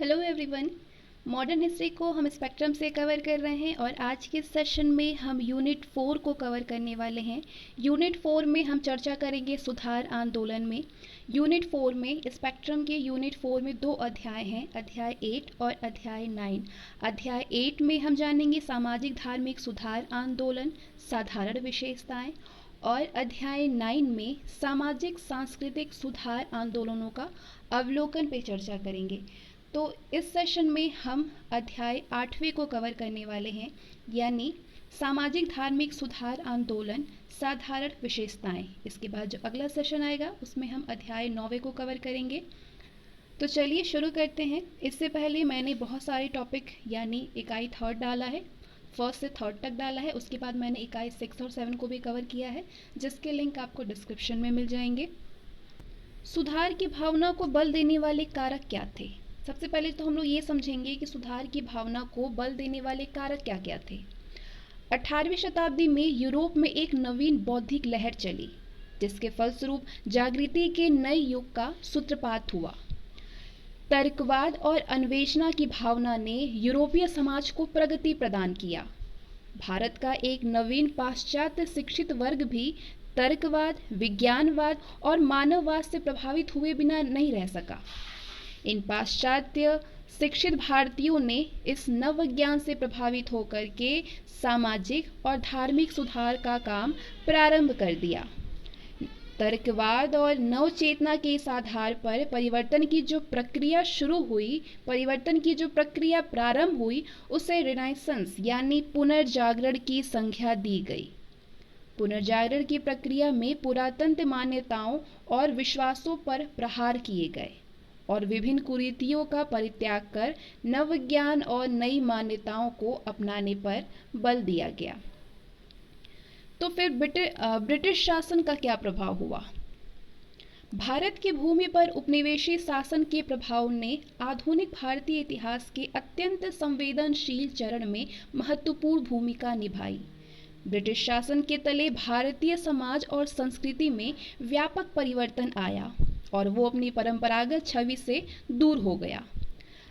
Hello everyone. Modern history को हम spectrum से कवर कर रहे हैं और आज के सेशन में हम यूनिट 4 को कवर करने वाले हैं। यूनिट 4 में हम चर्चा करेंगे सुधार आंदोलन में। यूनिट 4 में स्पेक्ट्रम के यूनिट 4 में 2 अध्याय हैं, अध्याय 8 और अध्याय 9। अध्याय 8 में हम जानेंगे सामाजिक धार्मिक सुधार आंदोलन, साधारण विशेषताएं, और अध्याय 9 में सामाजिक सांस्कृतिक सुधार आंदोलनों का अवलोकन पे चर्चा करेंगे। तो इस सेशन में हम अध्याय 8वें को कवर करने वाले हैं, यानी सामाजिक धार्मिक सुधार आंदोलन, साधारण विशेषताएं। इसके बाद जो अगला सेशन आएगा उसमें हम अध्याय 9वें को कवर करेंगे। तो चलिए शुरू करते हैं। इससे पहले मैंने बहुत सारे टॉपिक यानी इकाई 3rd डाला है, 1st से 3rd तक डाला है। उसके बाद मैंने इकाई 6 और 7 को भी कवर किया है, जिसके लिंक आपको डिस्क्रिप्शन में मिल जाएंगे। सुधार की भावना को बल देने वाले कारक क्या थे? सबसे पहले तो हम लोग ये समझेंगे कि सुधार की भावना को बल देने वाले कारक क्या क्या थे। 18वीं शताब्दी में यूरोप में एक नवीन बौद्धिक लहर चली, जिसके फलस्वरूप जागृति के नए युग का सूत्रपात हुआ। तर्कवाद और अन्वेषणा की भावना ने यूरोपीय समाज को प्रगति प्रदान किया। भारत का एक नवीन पाश्चात्य शिक्षित वर्ग भी तर्कवाद, विज्ञानवाद और मानववाद से प्रभावित हुए बिना नहीं रह सका। इन पाश्चात्य शिक्षित भारतीयों ने इस नवविज्ञान से प्रभावित होकर के सामाजिक और धार्मिक सुधार का काम प्रारंभ कर दिया। तर्कवाद और नवचेतना के इस आधार पर परिवर्तन की जो प्रक्रिया प्रारंभ हुई, उसे रिनाइसेंस यानी पुनर्जागरण की संज्ञा दी गई। पुनर्जागरण की प्रक्रिया में पुरातन मान्यताओं और विश्वासों पर प्रहार किए गए और विभिन्न कुरीतियों का परित्याग कर नवविज्ञान और नई मान्यताओं को अपनाने पर बल दिया गया। तो फिर ब्रिटिश शासन का क्या प्रभाव हुआ? भारत की भूमि पर उपनिवेशी शासन के प्रभाव ने आधुनिक भारतीय इतिहास के अत्यंत संवेदनशील चरण में महत्वपूर्ण भूमिका निभाई। ब्रिटिश शासन के तले भारतीय समाज और संस्कृति में व्यापक परिवर्तन आया और वो अपनी परंपरागत छवि से दूर हो गया।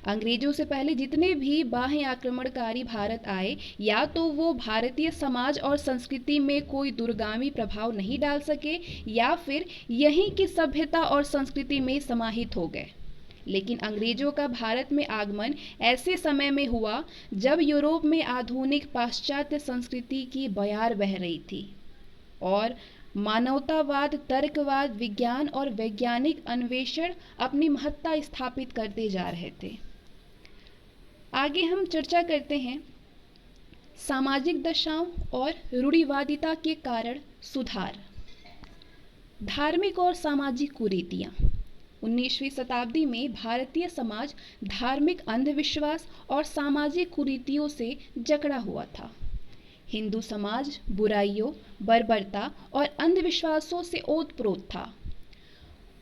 अंग्रेजों से पहले जितने भी बाह्य आक्रमणकारी भारत आए, या तो वो भारतीय समाज और संस्कृति में कोई दूरगामी प्रभाव नहीं डाल सके, या फिर यहीं की सभ्यता और संस्कृति में समाहित हो गए। लेकिन अंग्रेजों का भारत में आगमन ऐसे समय में हुआ जब यूरोप में आधुनिक पाश्चात्य संस्कृति की बयार बह रही थी और मानवतावाद, तर्कवाद, विज्ञान और वैज्ञानिक अन्वेषण अपनी महत्ता स्थापित करते जा रहे थे। आगे हम चर्चा करते हैं सामाजिक दशाओं और रूढ़िवादिता के कारण सुधार। धार्मिक और सामाजिक कुरीतियां। 19वीं शताब्दी में भारतीय समाज धार्मिक अंधविश्वास और सामाजिक कुरीतियों से जकड़ा हुआ था। हिंदू समाज बुराइयों, बर्बरता और अंधविश्वासों से ओतप्रोत था।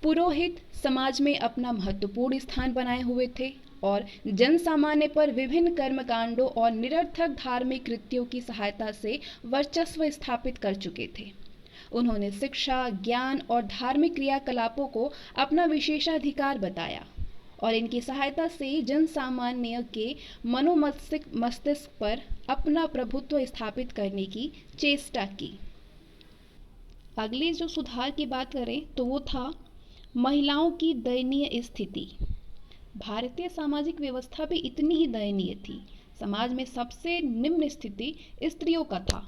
पुरोहित समाज में अपना महत्वपूर्ण स्थान बनाए हुए थे और जन सामान्य पर विभिन्न कर्मकांडों और निरर्थक धार्मिक कृत्यों की सहायता से वर्चस्व स्थापित कर चुके थे। उन्होंने शिक्षा, ज्ञान और धार्मिक क्रियाकलापों को अपना विशेषाधिकार बताया और इनकी सहायता से जन सामान्य के मस्तिष्क पर अपना प्रभुत्व स्थापित करने की चेष्टा की। अगले जो सुधार की बात करें तो वो था महिलाओं की दयनीय स्थिति। भारतीय सामाजिक व्यवस्था भी इतनी ही दयनीय थी। समाज में सबसे निम्न स्थिति स्त्रियों का था।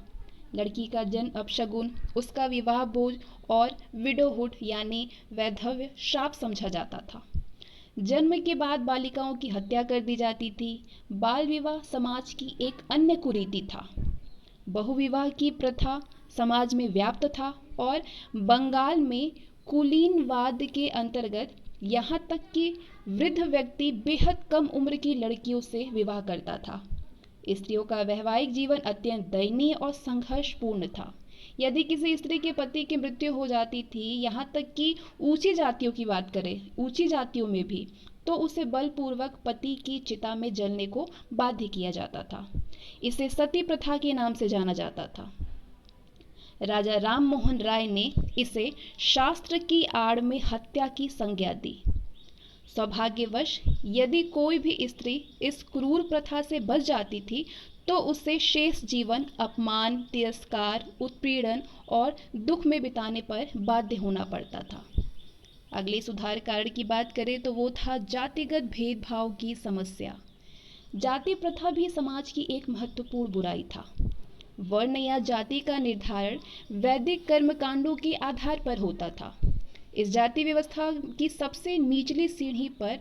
लड़की का जन्म अपशगुन, उसका विवाह बोझ और विडोहुड यानी वैधव्य श्राप समझा जाता था। जन्म के बाद बालिकाओं की हत्या कर दी जाती थी। बाल विवाह समाज की एक अन्य कुरीति था। बहुविवाह की प्रथा समाज में व्याप्त था और बंगाल में कुलीनवाद के अंतर्गत यहाँ तक कि वृद्ध व्यक्ति बेहद कम उम्र की लड़कियों से विवाह करता था। स्त्रियों का वैवाहिक जीवन अत्यंत दयनीय और संघर्षपूर्ण था। यदि किसी स्त्री के पति की मृत्यु हो जाती थी, यहाँ तक कि ऊंची जातियों की बात करें, ऊंची जातियों में भी, तो उसे बलपूर्वक पति की चिता में जलने को बाध्य किया जाता था। इसे सती प्रथा के नाम से जाना जाता था। राजा राम मोहन राय ने इसे शास्त्र की आड़ में हत्या की संज्ञा दी। सौभाग्यवश यदि कोई भी स्त्री इस क्रूर प्रथा से बच जाती थी तो उसे शेष जीवन अपमान, तिरस्कार, उत्पीड़न और दुख में बिताने पर बाध्य होना पड़ता था। अगले सुधार कारण की बात करें तो वो था जातिगत भेदभाव की समस्या। जाति प्रथा भी समाज की एक महत्वपूर्ण बुराई था। वर्ण या जाति का निर्धारण वैदिक कर्मकांडों के आधार पर होता था। इस जाति व्यवस्था की सबसे निचली सीढ़ी पर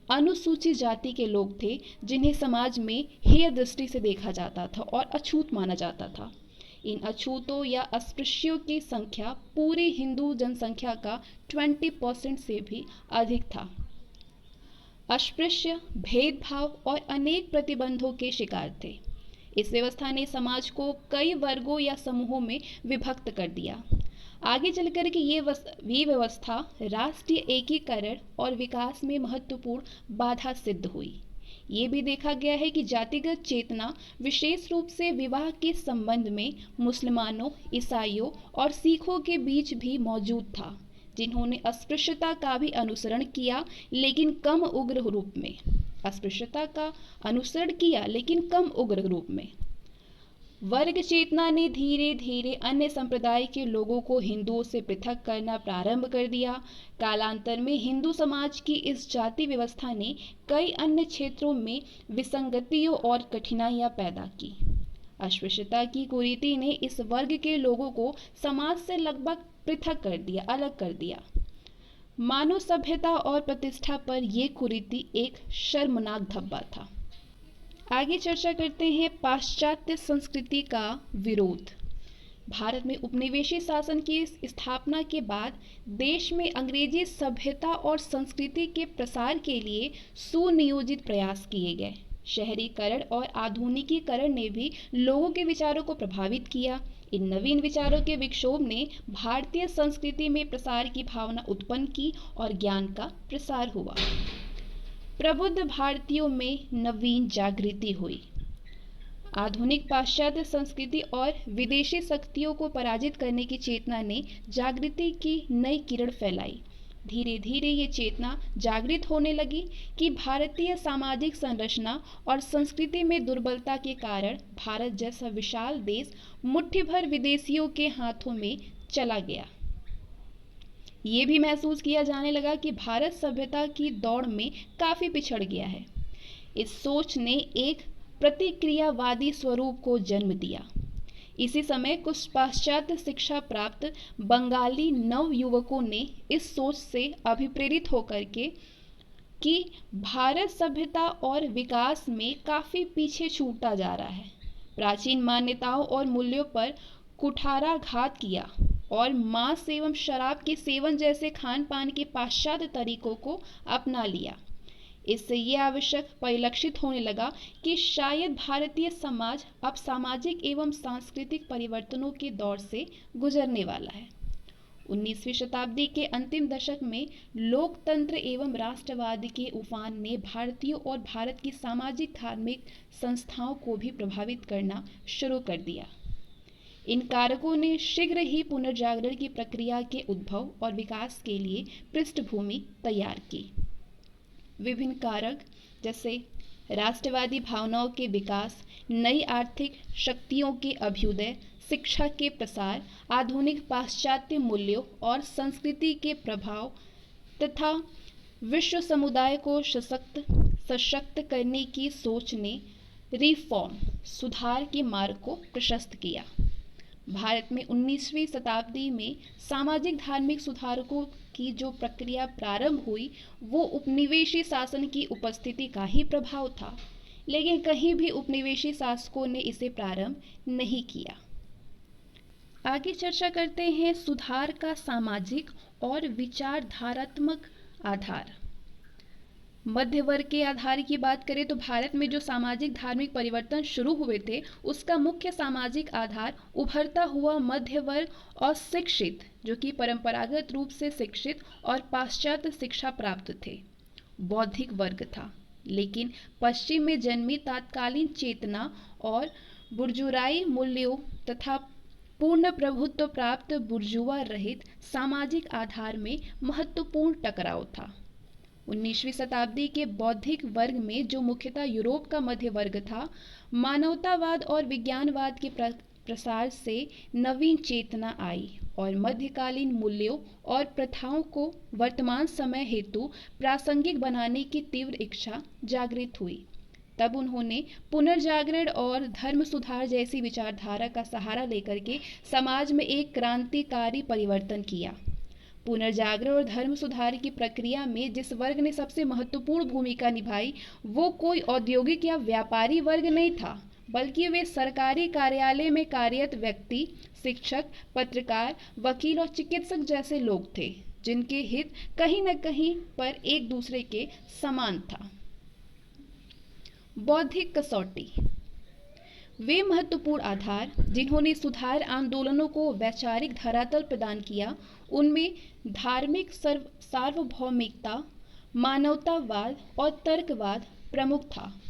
अनुसूचित जाति के लोग थे, जिन्हें समाज में हेय दृष्टि से देखा जाता था और अछूत माना जाता था। इन अछूतों या अस्पृश्यों की संख्या पूरी हिंदू जनसंख्या का 20% से भी अधिक था। अस्पृश्य भेदभाव और अनेक प्रतिबंधों के शिकार थे। इस व्यवस्था ने समाज को कई वर्गों या समूहों में विभक्त कर दिया। आगे चलकर के ये व्यवस्था राष्ट्रीय एकीकरण और विकास में महत्वपूर्ण बाधा सिद्ध हुई। ये भी देखा गया है कि जातिगत चेतना विशेष रूप से विवाह के संबंध में मुसलमानों, ईसाइयों और सिखों के बीच भी मौजूद था, जिन्होंने अस्पृश्यता का भी अनुसरण किया, लेकिन कम उग्र रूप में। अस्पृश्यता का अनुसरण किया लेकिन कम उग्र रूप में। वर्ग चेतना ने धीरे धीरे अन्य संप्रदाय के लोगों को हिंदुओं से पृथक करना प्रारंभ कर दिया। कालांतर में हिंदू समाज की इस जाति व्यवस्था ने कई अन्य क्षेत्रों में विसंगतियों और कठिनाइयां पैदा की। अस्पृश्यता की कुरीति ने इस वर्ग के लोगों को समाज से लगभग पृथक कर दिया, अलग कर दिया। मानव सभ्यता और प्रतिष्ठा पर यह कुरीति एक शर्मनाक धब्बा था। आगे चर्चा करते हैं पाश्चात्य संस्कृति का विरोध। भारत में उपनिवेशी शासन की स्थापना के बाद देश में अंग्रेजी सभ्यता और संस्कृति के प्रसार के लिए सुनियोजित प्रयास किए गए। शहरीकरण और आधुनिकीकरण ने भी लोगों के विचारों को प्रभावित किया। इन नवीन विचारों के विक्षोभ ने भारतीय संस्कृति में प्रसार की भावना उत्पन्न की और ज्ञान का प्रसार हुआ। प्रबुद्ध भारतीयों में नवीन जागृति हुई। आधुनिक पाश्चात्य संस्कृति और विदेशी शक्तियों को पराजित करने की चेतना ने जागृति की नई किरण फैलाई। धीरे धीरे ये चेतना जागृत होने लगी कि भारतीय सामाजिक संरचना और संस्कृति में दुर्बलता के कारण भारत जैसा विशाल देश मुट्ठी भर विदेशियों के हाथों में चला गया। ये भी महसूस किया जाने लगा कि भारत सभ्यता की दौड़ में काफी पिछड़ गया है। इस सोच ने एक प्रतिक्रियावादी स्वरूप को जन्म दिया। इसी समय कुछ पाश्चात्य शिक्षा प्राप्त बंगाली नव युवकों ने इस सोच से अभिप्रेरित होकर के कि भारत सभ्यता और विकास में काफी पीछे छूटा जा रहा है, प्राचीन मान्यताओं और मूल्यों पर कुठाराघात किया और मांस एवं शराब के सेवन जैसे खान पान के पाश्चात्य तरीकों को अपना लिया। इससे यह आवश्यक परिलक्षित होने लगा कि शायद भारतीय समाज अब सामाजिक एवं सांस्कृतिक परिवर्तनों के दौर से गुजरने वाला है। 19वीं शताब्दी के अंतिम दशक में लोकतंत्र एवं राष्ट्रवाद के उफान ने भारतीयों और भारत की सामाजिक धार्मिक संस्थाओं को भी प्रभावित करना शुरू कर दिया। इन कारकों ने शीघ्र ही पुनर्जागरण की प्रक्रिया के उद्भव और विकास के लिए पृष्ठभूमि तैयार की। विभिन्न कारक जैसे राष्ट्रवादी भावनाओं के विकास, नई आर्थिक शक्तियों के अभ्युदय, शिक्षा के प्रसार, आधुनिक पाश्चात्य मूल्यों और संस्कृति के प्रभाव तथा विश्व समुदाय को सशक्त करने की सोच ने रिफॉर्म, सुधार के मार्ग को प्रशस्त किया। भारत में 19वीं शताब्दी में सामाजिक धार्मिक सुधारकों की जो प्रक्रिया प्रारंभ हुई वो उपनिवेशी शासन की उपस्थिति का ही प्रभाव था, लेकिन कहीं भी उपनिवेशी शासकों ने इसे प्रारंभ नहीं किया। आगे चर्चा करते हैं सुधार का सामाजिक और विचारधारात्मक आधार। मध्य वर्ग के आधार की बात करें तो भारत में जो सामाजिक धार्मिक परिवर्तन शुरू हुए थे उसका मुख्य सामाजिक आधार उभरता हुआ मध्य वर्ग और शिक्षित, जो कि परंपरागत रूप से शिक्षित और पाश्चात्य शिक्षा प्राप्त थे, बौद्धिक वर्ग था। लेकिन पश्चिम में जन्मी तात्कालीन चेतना और बुर्जुआई मूल्यों तथा पूर्ण प्रभुत्व प्राप्त बुर्जुआ रहित सामाजिक आधार में महत्वपूर्ण टकराव था। 19वीं शताब्दी के बौद्धिक वर्ग में, जो मुख्यतः यूरोप का मध्य वर्ग था, मानवतावाद और विज्ञानवाद के प्रसार से नवीन चेतना आई और मध्यकालीन मूल्यों और प्रथाओं को वर्तमान समय हेतु प्रासंगिक बनाने की तीव्र इच्छा जागृत हुई। तब उन्होंने पुनर्जागरण और धर्म सुधार जैसी विचारधारा का सहारा लेकर के समाज में एक क्रांतिकारी परिवर्तन किया। पुनर्जागरण और धर्म सुधार की प्रक्रिया में जिस वर्ग ने सबसे महत्वपूर्ण भूमिका निभाई, वो कोई औद्योगिक या व्यापारी वर्ग नहीं था, बल्कि वे सरकारी कार्यालय में कार्यरत व्यक्ति, शिक्षक, पत्रकार, वकील और चिकित्सक जैसे लोग थे, जिनके हित कहीं न कहीं पर एक दूसरे के समान था। बौद्धिक कसौटी। वे महत्वपूर्ण आधार जिन्होंने सुधार आंदोलनों को वैचारिक धरातल प्रदान किया, उनमें धार्मिक सार्वभौमिकता, मानवतावाद और तर्कवाद प्रमुख था।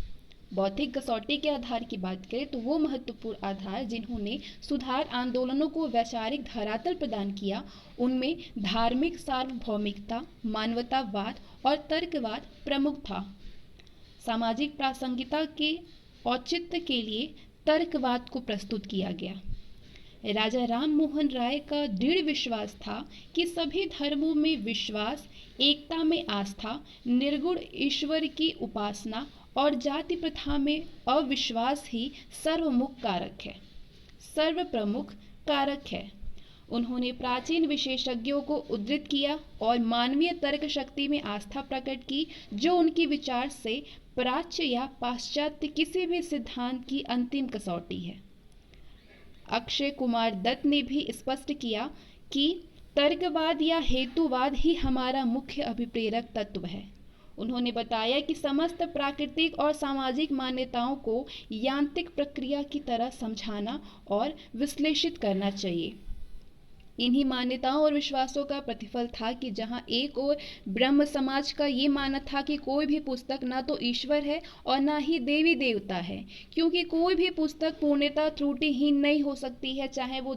बौद्धिक कसौटी के आधार की बात करें तो वो महत्वपूर्ण आधार जिन्होंने सुधार आंदोलनों को वैचारिक धरातल प्रदान किया, उनमें धार्मिक सार्वभौमिकता, मानवतावाद और तर्कवाद प्रमुख था। सामाजिक प्रासंगिकता के औचित्य के लिए तर्कवाद को प्रस्तुत किया गया। राजा राम मोहन राय का दृढ़ विश्वास था कि सभी धर्मों में विश्वास, एकता में आस्था, निर्गुण ईश्वर की उपासना और जाति प्रथा में अविश्वास ही सर्वप्रमुख कारक है। उन्होंने प्राचीन विशेषज्ञों को उद्धृत किया और मानवीय तर्क शक्ति में आस्था प्रकट की, जो उनके विचार से प्राच्य या पाश्चात्य किसी भी सिद्धांत की अंतिम कसौटी है। अक्षय कुमार दत्त ने भी स्पष्ट किया कि तर्कवाद या हेतुवाद ही हमारा मुख्य अभिप्रेरक तत्व है। उन्होंने बताया कि समस्त प्राकृतिक और सामाजिक मान्यताओं को यांत्रिक प्रक्रिया की तरह समझाना और विश्लेषित करना चाहिए। इन्हीं मान्यताओं और विश्वासों का प्रतिफल था कि जहां एक ओर ब्रह्म समाज का ये मानना था कि कोई भी पुस्तक ना तो ईश्वर है और ना ही देवी देवता है, क्योंकि कोई भी पुस्तक पूर्णतः त्रुटिहीन नहीं हो सकती है, चाहे वो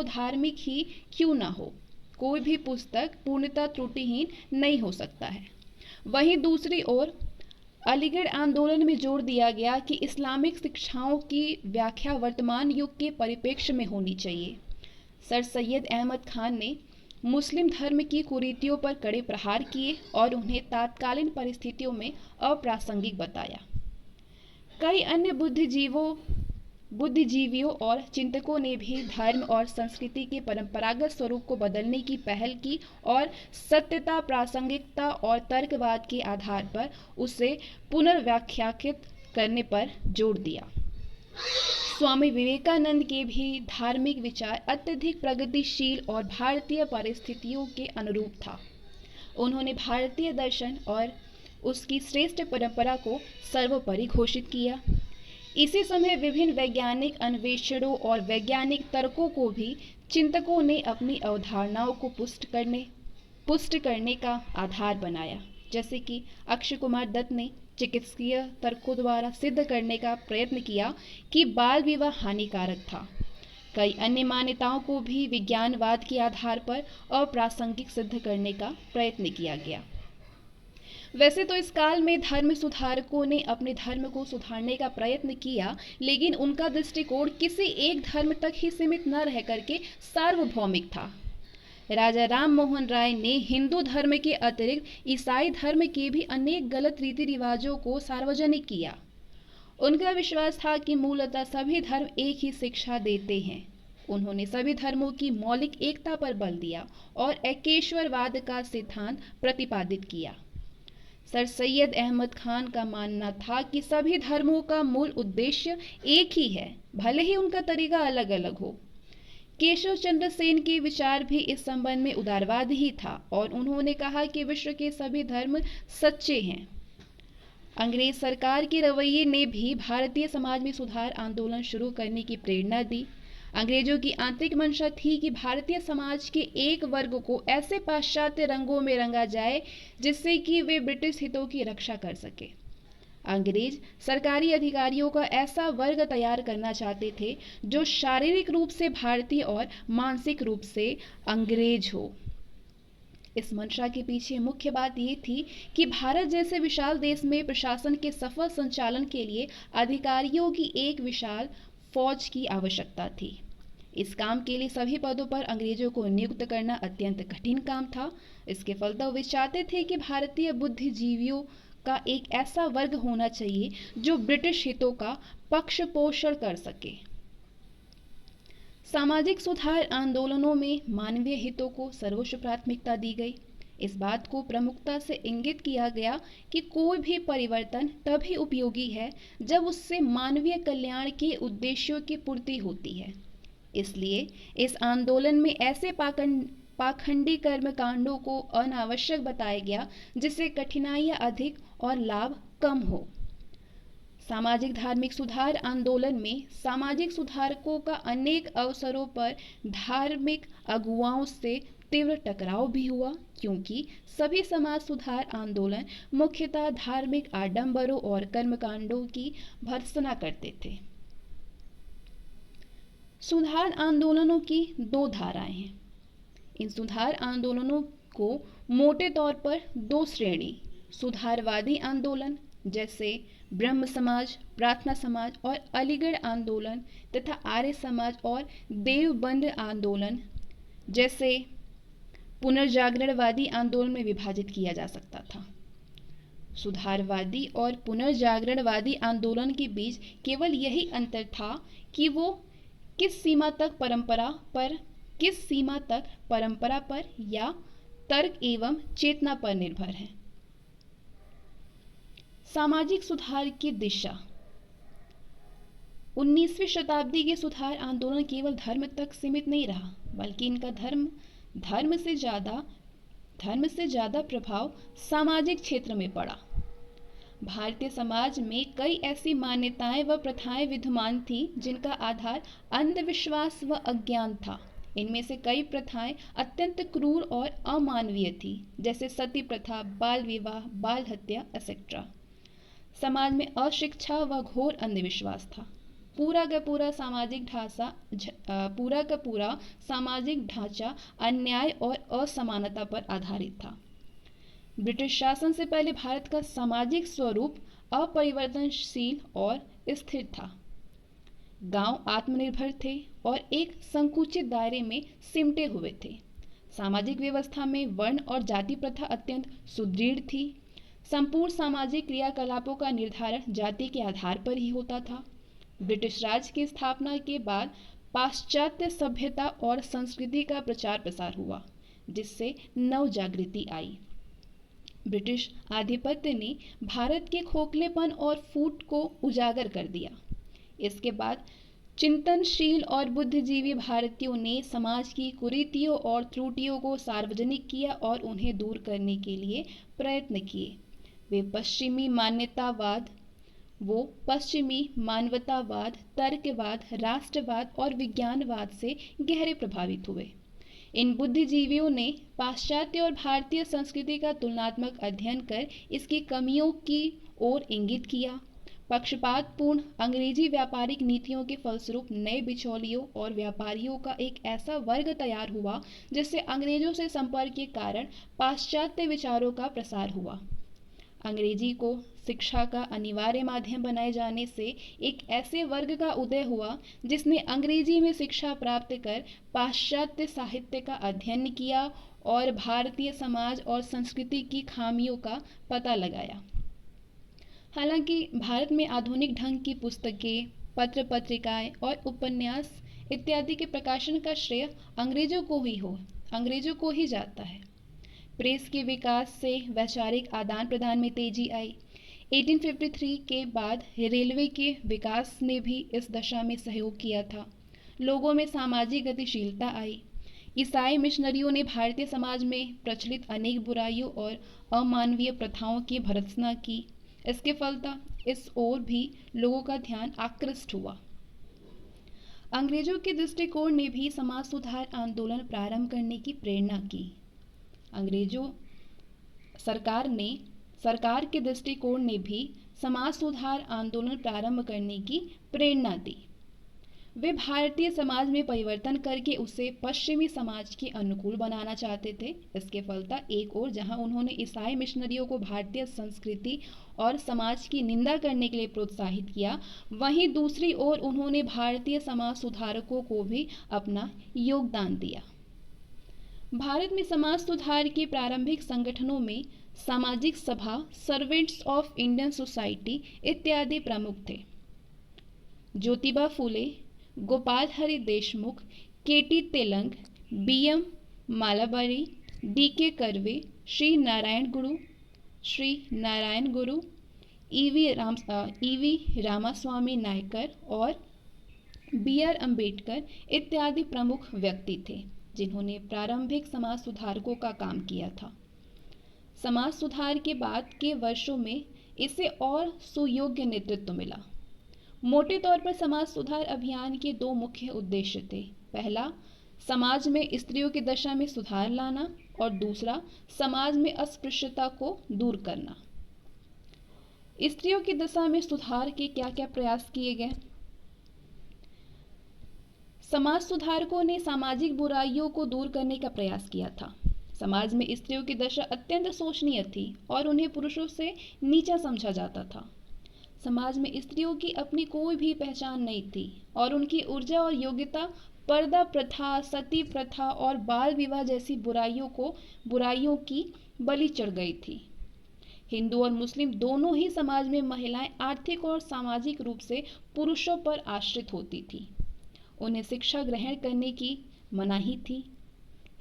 धार्मिक ही क्यों ना हो। कोई भी पुस्तक पूर्णतः त्रुटिहीन नहीं हो सकता है। वहीं दूसरी ओर अलीगढ़ आंदोलन में जोर दिया गया कि इस्लामिक शिक्षाओं की व्याख्या वर्तमान युग के परिप्रेक्ष्य में होनी चाहिए। सर सैयद अहमद खान ने मुस्लिम धर्म की कुरीतियों पर कड़े प्रहार किए और उन्हें तात्कालीन परिस्थितियों में अप्रासंगिक बताया। कई अन्य बुद्धिजीवियों और चिंतकों ने भी धर्म और संस्कृति के परंपरागत स्वरूप को बदलने की पहल की और सत्यता, प्रासंगिकता और तर्कवाद के आधार पर उसे पुनर्व्याख्यात करने पर जोर दिया। स्वामी विवेकानंद के भी धार्मिक विचार अत्यधिक प्रगतिशील और भारतीय परिस्थितियों के अनुरूप था। उन्होंने भारतीय दर्शन और उसकी श्रेष्ठ परंपरा को सर्वोपरि घोषित किया। इसी समय विभिन्न वैज्ञानिक अन्वेषणों और वैज्ञानिक तर्कों को भी चिंतकों ने अपनी अवधारणाओं को पुष्ट करने का आधार बनाया, जैसे कि अक्षय कुमार दत्त ने चिकित्सकीय तर्कों द्वारा सिद्ध करने का प्रयत्न किया कि बाल विवाह हानिकारक था। कई अन्य मान्यताओं को भी विज्ञानवाद के आधार पर अप्रासंगिक सिद्ध करने का प्रयत्न किया गया। वैसे तो इस काल में धर्म सुधारकों ने अपने धर्म को सुधारने का प्रयत्न किया, लेकिन उनका दृष्टिकोण किसी एक धर्म तक ही सीमित न रह करके सार्वभौमिक था। राजा राम मोहन राय ने हिंदू धर्म के अतिरिक्त ईसाई धर्म के भी अनेक गलत रीति रिवाजों को सार्वजनिक किया। उनका विश्वास था कि मूलतः सभी धर्म एक ही शिक्षा देते हैं। उन्होंने सभी धर्मों की मौलिक एकता पर बल दिया और एकेश्वरवाद का सिद्धांत प्रतिपादित किया। सर सैयद अहमद खान का मानना था कि सभी धर्मों का मूल उद्देश्य एक ही है, भले ही उनका तरीका अलग अलग हो। केशव चंद्र सेन के विचार भी इस संबंध में उदारवाद ही था और उन्होंने कहा कि विश्व के सभी धर्म सच्चे हैं। अंग्रेज सरकार के रवैये ने भी भारतीय समाज में सुधार आंदोलन शुरू करने की प्रेरणा दी। अंग्रेजों की आंतरिक मंशा थी कि भारतीय समाज के एक वर्ग को ऐसे पाश्चात्य रंगों में रंगा जाए जिससे कि वे ब्रिटिश हितों की रक्षा कर सके। अंग्रेज सरकारी अधिकारियों का ऐसा वर्ग तैयार करना चाहते थे जो शारीरिक रूप से भारतीय और मानसिक रूप से अंग्रेज हो। इस मंशा के पीछे मुख्य बात ये थी कि भारत जैसे विशाल देश में प्रशासन के सफल संचालन के लिए अधिकारियों की एक विशाल फौज की आवश्यकता थी। इस काम के लिए सभी पदों पर अंग्रेजों को नियुक्त करना अत्यंत कठिन काम था। इसके फलतः वे चाहते थे कि भारतीय बुद्धिजीवियों का एक ऐसा वर्ग होना चाहिए जो ब्रिटिश हितों का पक्ष पोषण कर सके। सामाजिक सुधार आंदोलनों में मानवीय हितों को सर्वोच्च प्राथमिकता दी गई। इस बात को प्रमुखता से इंगित किया गया कि कोई भी परिवर्तन तभी उपयोगी है जब उससे मानवीय कल्याण के उद्देश्यों की पूर्ति होती है। इसलिए इस आंदोलन में ऐसे पाखंडी कर्मकांडों को अनावश्यक बताया गया जिससे कठिनाइयां अधिक और लाभ कम हो। सामाजिक धार्मिक सुधार आंदोलन में सामाजिक सुधारकों का अनेक अवसरों पर धार्मिक अगुवाओं से तीव्र टकराव भी हुआ, क्योंकि सभी समाज सुधार आंदोलन मुख्यतः धार्मिक आडंबरों और कर्मकांडों की भर्त्सना करते थे। सुधार आंदोलनों की दो धाराएं हैं। इन सुधार आंदोलनों को मोटे तौर पर दो श्रेणी, सुधारवादी आंदोलन जैसे ब्रह्म समाज, प्रार्थना समाज और अलीगढ़ आंदोलन तथा आर्य समाज और देवबंद आंदोलन जैसे पुनर्जागरणवादी आंदोलन में विभाजित किया जा सकता था। सुधारवादी और पुनर्जागरणवादी आंदोलन के बीच केवल यही अंतर था कि वो किस सीमा तक परंपरा पर या तर्क एवं चेतना पर निर्भर है। सामाजिक सुधार की दिशा। 19वीं शताब्दी के सुधार आंदोलन केवल धर्म तक सीमित नहीं रहा, बल्कि इनका धर्म से ज्यादा प्रभाव सामाजिक क्षेत्र में पड़ा। भारतीय समाज में कई ऐसी मान्यताएं व प्रथाएं विद्यमान थीं जिनका आधार अंधविश्वास व अज्ञान था। इनमें से कई प्रथाएं अत्यंत क्रूर और अमानवीय थी, जैसे सती प्रथा, बाल विवाह, बाल हत्या एक्सेट्रा। समाज में अशिक्षा व घोर अंधविश्वास था। पूरा का पूरा सामाजिक ढांचा अन्याय और असमानता पर आधारित था। ब्रिटिश शासन से पहले भारत का सामाजिक स्वरूप अपरिवर्तनशील और स्थिर था। गांव आत्मनिर्भर थे और एक संकुचित दायरे में सिमटे हुए थे। सामाजिक व्यवस्था में वर्ण और जाति प्रथा अत्यंत सुदृढ़ थी। संपूर्ण सामाजिक क्रियाकलापों का निर्धारण जाति के आधार पर ही होता था। ब्रिटिश राज की स्थापना के बाद पाश्चात्य सभ्यता और संस्कृति का प्रचार प्रसार हुआ, जिससे नव जागृति आई। ब्रिटिश आधिपत्य ने भारत के खोखलेपन और फूट को उजागर कर दिया। इसके बाद चिंतनशील और बुद्धिजीवी भारतीयों ने समाज की कुरीतियों और त्रुटियों को सार्वजनिक किया और उन्हें दूर करने के लिए प्रयत्न किए। वे पश्चिमी मानवतावाद, तर्कवाद, राष्ट्रवाद और विज्ञानवाद से गहरे प्रभावित हुए। इन बुद्धिजीवियों ने पाश्चात्य और भारतीय संस्कृति का तुलनात्मक अध्ययन कर इसकी कमियों की ओर इंगित किया। पक्षपातपूर्ण अंग्रेजी व्यापारिक नीतियों के फलस्वरूप नए बिचौलियों और व्यापारियों का एक ऐसा वर्ग तैयार हुआ जिससे अंग्रेजों से संपर्क के कारण पाश्चात्य विचारों का प्रसार हुआ। अंग्रेजी को शिक्षा का अनिवार्य माध्यम बनाए जाने से एक ऐसे वर्ग का उदय हुआ जिसने अंग्रेजी में शिक्षा प्राप्त कर पाश्चात्य साहित्य का अध्ययन किया और भारतीय समाज और संस्कृति की खामियों का पता लगाया। हालांकि भारत में आधुनिक ढंग की पुस्तकें, पत्र पत्रिकाएं और उपन्यास इत्यादि के प्रकाशन का श्रेय अंग्रेजों को ही जाता है। प्रेस के विकास से वैचारिक आदान प्रदान में तेजी आई। 1853 के बाद रेलवे के विकास ने भी इस दशा में सहयोग किया था। लोगों में सामाजिक गतिशीलता आई। ईसाई मिशनरियों ने भारतीय समाज में प्रचलित अनेक बुराइयों और अमानवीय प्रथाओं की भर्त्सना की। इसके फलतः इस ओर भी लोगों का ध्यान आकृष्ट हुआ। अंग्रेजों के दृष्टिकोण ने भी समाज सुधार आंदोलन प्रारंभ करने की प्रेरणा की। अंग्रेजों सरकार के दृष्टिकोण ने भी समाज सुधार आंदोलन प्रारंभ करने की प्रेरणा दी। वे भारतीय समाज में परिवर्तन करके उसे पश्चिमी समाज के अनुकूल बनाना चाहते थे। इसके फलतः एक ओर जहां उन्होंने ईसाई मिशनरियों को भारतीय संस्कृति और समाज की निंदा करने के लिए प्रोत्साहित किया, वहीं दूसरी ओर उन्होंने भारतीय समाज सुधारकों को भी अपना योगदान दिया। भारत में समाज सुधार के प्रारंभिक संगठनों में सामाजिक सभा, सर्वेंट्स ऑफ इंडियन सोसाइटी इत्यादि प्रमुख थे। Jyotiba Phule, Gopal Hari Deshmukh, K T Telang, B M Malabari, D K Karve, Shri Narayana Guru, E V Ramaswamy Naikar और बीआर अंबेडकर इत्यादि प्रमुख व्यक्ति थे जिन्होंने प्रारंभिक समाज सुधारकों का काम किया था। समाज सुधार के बाद के वर्षों में इसे और सुयोग्य नेतृत्व मिला। मोटे तौर पर समाज सुधार अभियान के दो मुख्य उद्देश्य थे। पहला, समाज में स्त्रियों की दशा में सुधार लाना और दूसरा, समाज में अस्पृश्यता को दूर करना। स्त्रियों की दशा में सुधार के क्या क्या प्रयास किए गए? समाज सुधारकों ने सामाजिक बुराइयों को दूर करने का प्रयास किया था। समाज में स्त्रियों की दशा अत्यंत शोचनीय थी और उन्हें पुरुषों से नीचा समझा जाता था। समाज में स्त्रियों की अपनी कोई भी पहचान नहीं थी और उनकी ऊर्जा और योग्यता पर्दा प्रथा, सती प्रथा और बाल विवाह जैसी बुराइयों की बलि चढ़ गई थी। हिंदू और मुस्लिम दोनों ही समाज में महिलाएं आर्थिक और सामाजिक रूप से पुरुषों पर आश्रित होती थी। उन्हें शिक्षा ग्रहण करने की मनाही थी।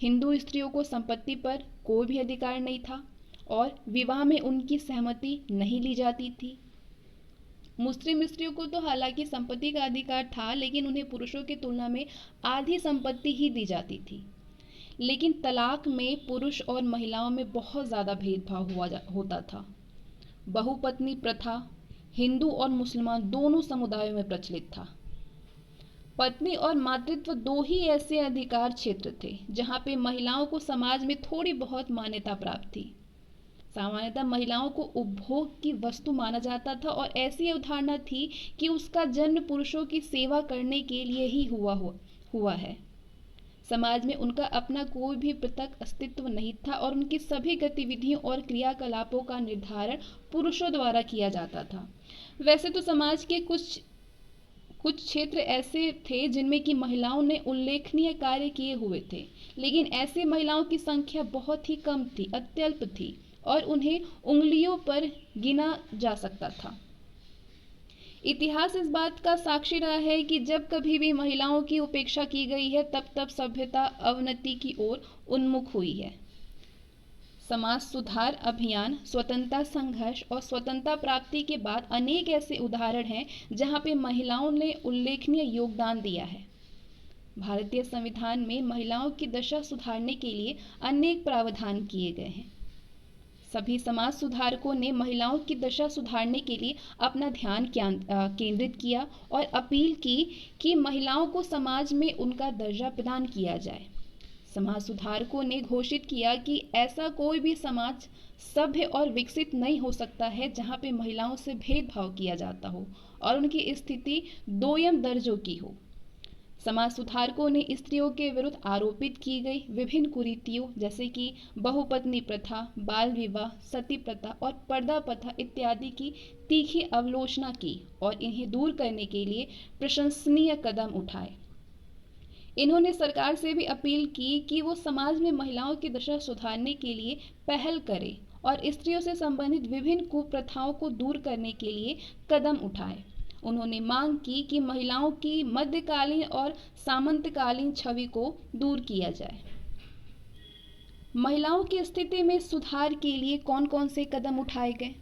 हिंदू स्त्रियों को संपत्ति पर कोई भी अधिकार नहीं था और विवाह में उनकी सहमति नहीं ली जाती थी। मुस्लिम स्त्रियों को तो हालांकि संपत्ति का अधिकार था, लेकिन उन्हें पुरुषों की तुलना में आधी संपत्ति ही दी जाती थी। लेकिन तलाक में पुरुष और महिलाओं में बहुत ज़्यादा भेदभाव होता था। बहुपत्नी प्रथा हिंदू और मुसलमान दोनों समुदायों में प्रचलित था। पत्नी और मातृत्व दो ही ऐसे अधिकार क्षेत्र थे जहां पे महिलाओं को समाज में थोड़ी बहुत मान्यता प्राप्त थी। सामान्यतः महिलाओं को उपभोग की वस्तु माना जाता था और ऐसी अवधारणा थी कि उसका जन्म पुरुषों की सेवा करने के लिए ही हुआ है। समाज में उनका अपना कोई भी पृथक अस्तित्व नहीं था और उनकी सभी गतिविधियों और क्रियाकलापों का निर्धारण पुरुषों द्वारा किया जाता था। वैसे तो समाज के कुछ क्षेत्र ऐसे थे जिनमें कि महिलाओं ने उल्लेखनीय कार्य किए हुए थे, लेकिन ऐसे महिलाओं की संख्या बहुत ही कम थी, अत्यल्प थी और उन्हें उंगलियों पर गिना जा सकता था। इतिहास इस बात का साक्षी रहा है कि जब कभी भी महिलाओं की उपेक्षा की गई है, तब तब सभ्यता अवनति की ओर उन्मुख हुई है। समाज सुधार अभियान, स्वतंत्रता संघर्ष और स्वतंत्रता प्राप्ति के बाद अनेक ऐसे उदाहरण हैं जहां पे महिलाओं ने उल्लेखनीय योगदान दिया है। भारतीय संविधान में महिलाओं की दशा सुधारने के लिए अनेक प्रावधान किए गए हैं। सभी समाज सुधारकों ने महिलाओं की दशा सुधारने के लिए अपना ध्यान केंद्रित किया और अपील की कि महिलाओं को समाज में उनका दर्जा प्रदान किया जाए। समाज सुधारकों ने घोषित किया कि ऐसा कोई भी समाज सभ्य और विकसित नहीं हो सकता है जहां पे महिलाओं से भेदभाव किया जाता हो और उनकी स्थिति दोयम दर्जों की हो। समाज सुधारकों ने स्त्रियों के विरुद्ध आरोपित की गई विभिन्न कुरीतियों जैसे कि बहुपत्नी प्रथा, बाल विवाह, सती प्रथा और पर्दा प्रथा इत्यादि की तीखी आलोचना की और इन्हें दूर करने के लिए प्रशंसनीय कदम उठाए। इन्होंने सरकार से भी अपील की कि वो समाज में महिलाओं की दशा सुधारने के लिए पहल करे और स्त्रियों से संबंधित विभिन्न कुप्रथाओं को दूर करने के लिए कदम उठाए। उन्होंने मांग की कि महिलाओं की मध्यकालीन और सामंतकालीन छवि को दूर किया जाए। महिलाओं की स्थिति में सुधार के लिए कौन कौन से कदम उठाए गए?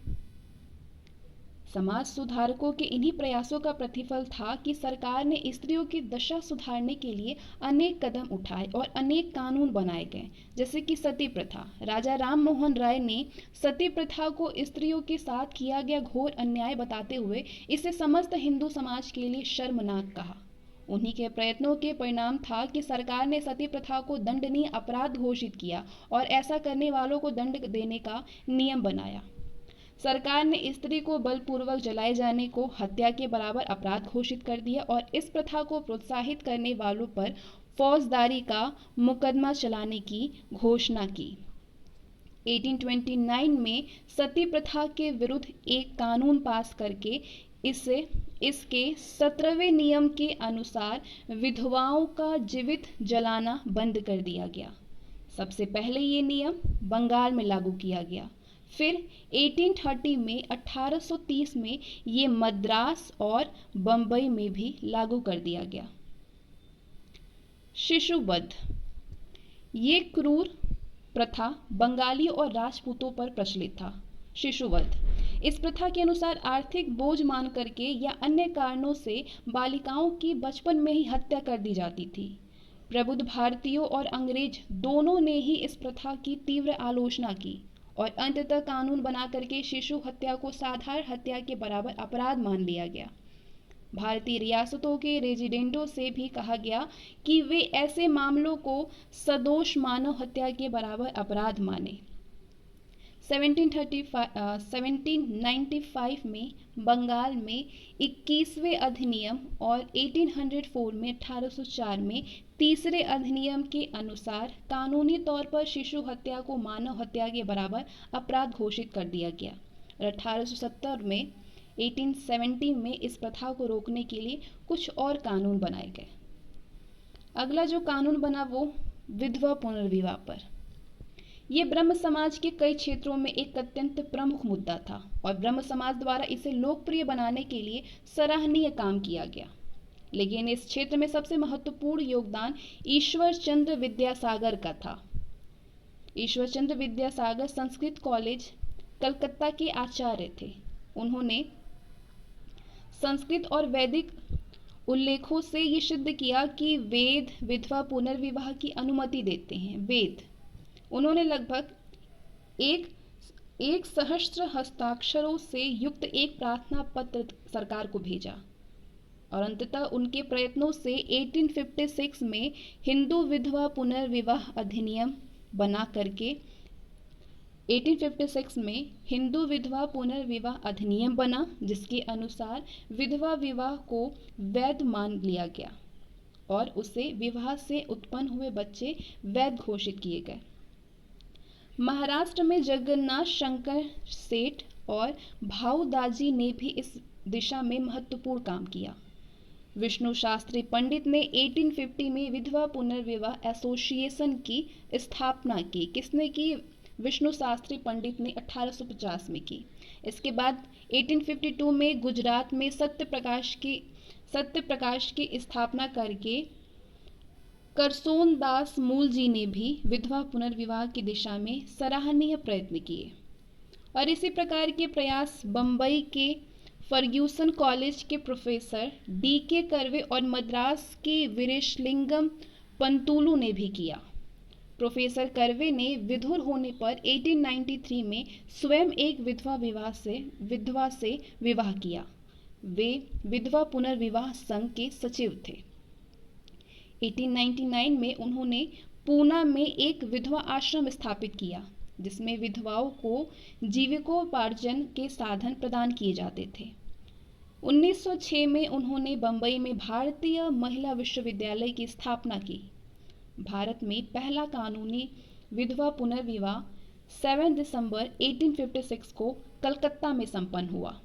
समाज सुधारकों के इन्हीं प्रयासों का प्रतिफल था कि सरकार ने स्त्रियों की दशा सुधारने के लिए अनेक कदम उठाए और अनेक कानून बनाए गए, जैसे कि सती प्रथा। राजा राम मोहन राय ने सती प्रथा को स्त्रियों के साथ किया गया घोर अन्याय बताते हुए इसे समस्त हिंदू समाज के लिए शर्मनाक कहा। उन्हीं के प्रयत्नों के परिणाम था कि सरकार ने सती प्रथा को दंडनीय अपराध घोषित किया और ऐसा करने वालों को दंड देने का नियम बनाया। सरकार ने स्त्री को बलपूर्वक जलाए जाने को हत्या के बराबर अपराध घोषित कर दिया और इस प्रथा को प्रोत्साहित करने वालों पर फौजदारी का मुकदमा चलाने की घोषणा की। 1829 में सती प्रथा के विरुद्ध एक कानून पास करके इसके 17वें नियम के अनुसार विधवाओं का जीवित जलाना बंद कर दिया गया। सबसे पहले ये नियम बंगाल में लागू किया गया, फिर 1830 में 1830 में ये मद्रास और बंबई में भी लागू कर दिया गया। शिशुवध, ये क्रूर प्रथा बंगालियों और राजपूतों पर प्रचलित था। शिशुवध, इस प्रथा के अनुसार आर्थिक बोझ मान करके या अन्य कारणों से बालिकाओं की बचपन में ही हत्या कर दी जाती थी। प्रबुद्ध भारतीयों और अंग्रेज दोनों ने ही इस प्रथा की तीव्र आलोचना की और अंततः कानून बना करके शिशु हत्या को साधारण हत्या के बराबर अपराध मान लिया गया। भारतीय रियासतों के रेजिडेंटों से भी कहा गया कि वे ऐसे मामलों को सदोष मानव हत्या के बराबर अपराध माने। 1795 में बंगाल में 21वें अधिनियम और 1804 में तीसरे अधिनियम के अनुसार कानूनी तौर पर शिशु हत्या को मानव हत्या के बराबर अपराध घोषित कर दिया गया और 1870 में इस प्रथा को रोकने के लिए कुछ और कानून बनाए गए। अगला जो कानून बना वो विधवा पुनर्विवाह पर। ये ब्रह्म समाज के कई क्षेत्रों में एक अत्यंत प्रमुख मुद्दा था और ब्रह्म समाज द्वारा इसे लोकप्रिय बनाने के लिए सराहनीय काम किया गया। लेकिन इस क्षेत्र में सबसे महत्वपूर्ण योगदान ईश्वर चंद्र विद्यासागर का था। ईश्वर चंद्र विद्यासागर संस्कृत कॉलेज कलकत्ता के आचार्य थे। उन्होंने संस्कृत और वैदिक उल्लेखों से ये सिद्ध किया कि वेद विधवा पुनर्विवाह की अनुमति देते हैं। वेद, उन्होंने लगभग एक सहस्त्र हस्ताक्षरों से युक्त एक प्रार्थना पत्र सरकार को भेजा और अंततः उनके प्रयत्नों से 1856 में हिंदू विधवा पुनर्विवाह अधिनियम बना करके 1856 में हिंदू विधवा पुनर्विवाह अधिनियम बना, जिसके अनुसार विधवा विवाह को वैध मान लिया गया और उसे विवाह से उत्पन्न हुए बच्चे वैध घोषित किए गए। महाराष्ट्र में जगन्नाथ शंकर सेठ और भाऊ दाजी ने भी इस दिशा में महत्वपूर्ण काम किया। विष्णु शास्त्री पंडित ने 1850 में विधवा पुनर्विवाह एसोसिएशन की स्थापना की। किसने की? विष्णु शास्त्री पंडित ने 1850 में की। इसके बाद 1852 में गुजरात में सत्यप्रकाश की स्थापना करके करसोन दास मूल जी ने भी विधवा पुनर्विवाह की दिशा में सराहनीय प्रयत्न किए और इसी प्रकार के प्रयास बंबई के फर्ग्यूसन कॉलेज के प्रोफेसर D.K. कर्वे और मद्रास के वीरेशलिंगम पंतुलु ने भी किया। प्रोफेसर कर्वे ने विधुर होने पर 1893 में स्वयं एक विधवा से विवाह किया। वे विधवा पुनर्विवाह संघ के सचिव थे। 1899 में उन्होंने पूना में एक विधवा आश्रम स्थापित किया, जिसमें विधवाओं को जीविकोपार्जन के साधन प्रदान किए जाते थे। 1906 में उन्होंने बंबई में भारतीय महिला विश्वविद्यालय की स्थापना की। भारत में पहला कानूनी विधवा पुनर्विवाह 7 दिसंबर 1856 को कलकत्ता में संपन्न हुआ।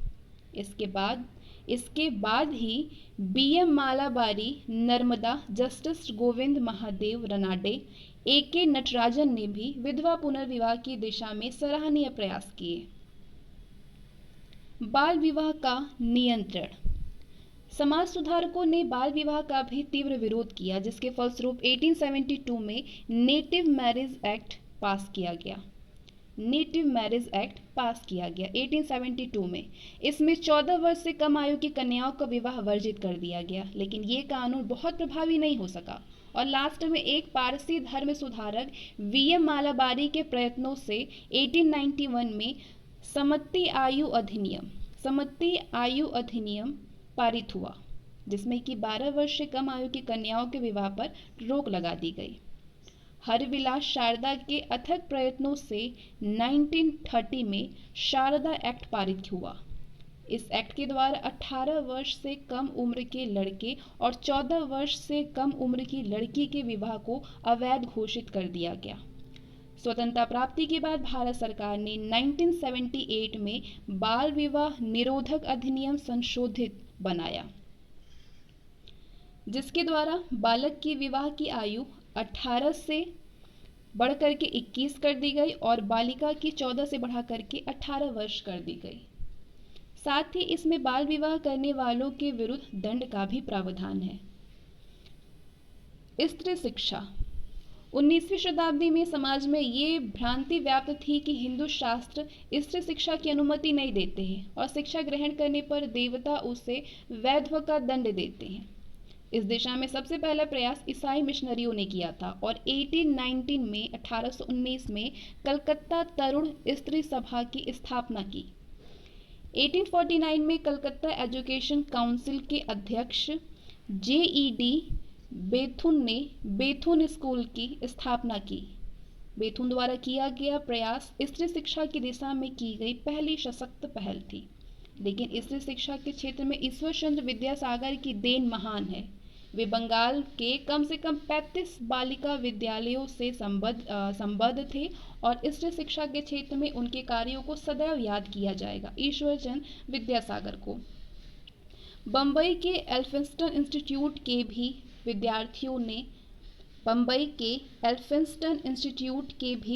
इसके बाद ही B.M. Malabari, Narmada, justice Govind Mahadev Ranade, A.K. Natarajan ने भी विधवा पुनर्विवाह की दिशा में सराहनीय प्रयास किए। बाल विवाह का नियंत्रण। समाज सुधारकों ने बाल विवाह का भी तीव्र विरोध किया, जिसके फलस्वरूप 1872 में नेटिव मैरिज एक्ट पास किया गया। 1872 में इसमें 14 वर्ष से कम आयु की कन्याओं का विवाह वर्जित कर दिया गया, लेकिन ये कानून बहुत प्रभावी नहीं हो सका और लास्ट में एक पारसी धर्म सुधारक V.M. मालाबारी के प्रयत्नों से 1891 में सम्मति आयु अधिनियम पारित हुआ, जिसमें कि 12 वर्ष से कम आयु की कन्याओं के विवाह पर रोक लगा दी गई। हरविलास शारदा के अथक प्रयत्नों से 1930 में शारदा एक्ट पारित हुआ। इस एक्ट के द्वारा 18 वर्ष से कम उम्र के लड़के और 14 वर्ष से कम उम्र की लड़की के विवाह को अवैध घोषित कर दिया गया। स्वतंत्रता प्राप्ति के बाद भारत सरकार ने 1978 में बाल विवाह निरोधक अधिनियम संशोधित बनाया, जिसके द्वारा बालक की विवाह की आयु 18 से बढ़कर के 21 कर दी गई और बालिका की 14 से बढ़ाकर के 18 वर्ष कर दी गई। साथ ही इसमें बाल विवाह करने वालों के विरुद्ध दंड का भी प्रावधान है। स्त्री शिक्षा। 19वीं शताब्दी में समाज में ये भ्रांति व्याप्त थी कि हिंदू शास्त्र स्त्री शिक्षा की अनुमति नहीं देते हैं और शिक्षा ग्रहण करने पर देवता उसे वैधव का दंड देते हैं। इस दिशा में सबसे पहला प्रयास ईसाई मिशनरियों ने किया था और 1819 में कलकत्ता तरुण स्त्री सभा की स्थापना की। 1849 में कलकत्ता एजुकेशन काउंसिल के अध्यक्ष JED बेथुन ने बेथुन स्कूल की स्थापना की। बेथुन द्वारा किया गया प्रयास स्त्री शिक्षा की दिशा में की गई पहली सशक्त पहल थी। लेकिन स्त्री शिक्षा के क्षेत्र में ईश्वर चंद्र विद्यासागर की देन महान है। वे बंगाल के कम से कम 35 बालिका विद्यालयों से संबद्ध थे और स्त्री शिक्षा के क्षेत्र में उनके कार्यों को सदैव याद किया जाएगा। ईश्वर चंद्र विद्यासागर को बम्बई के एल्फिंस्टन इंस्टीट्यूट के भी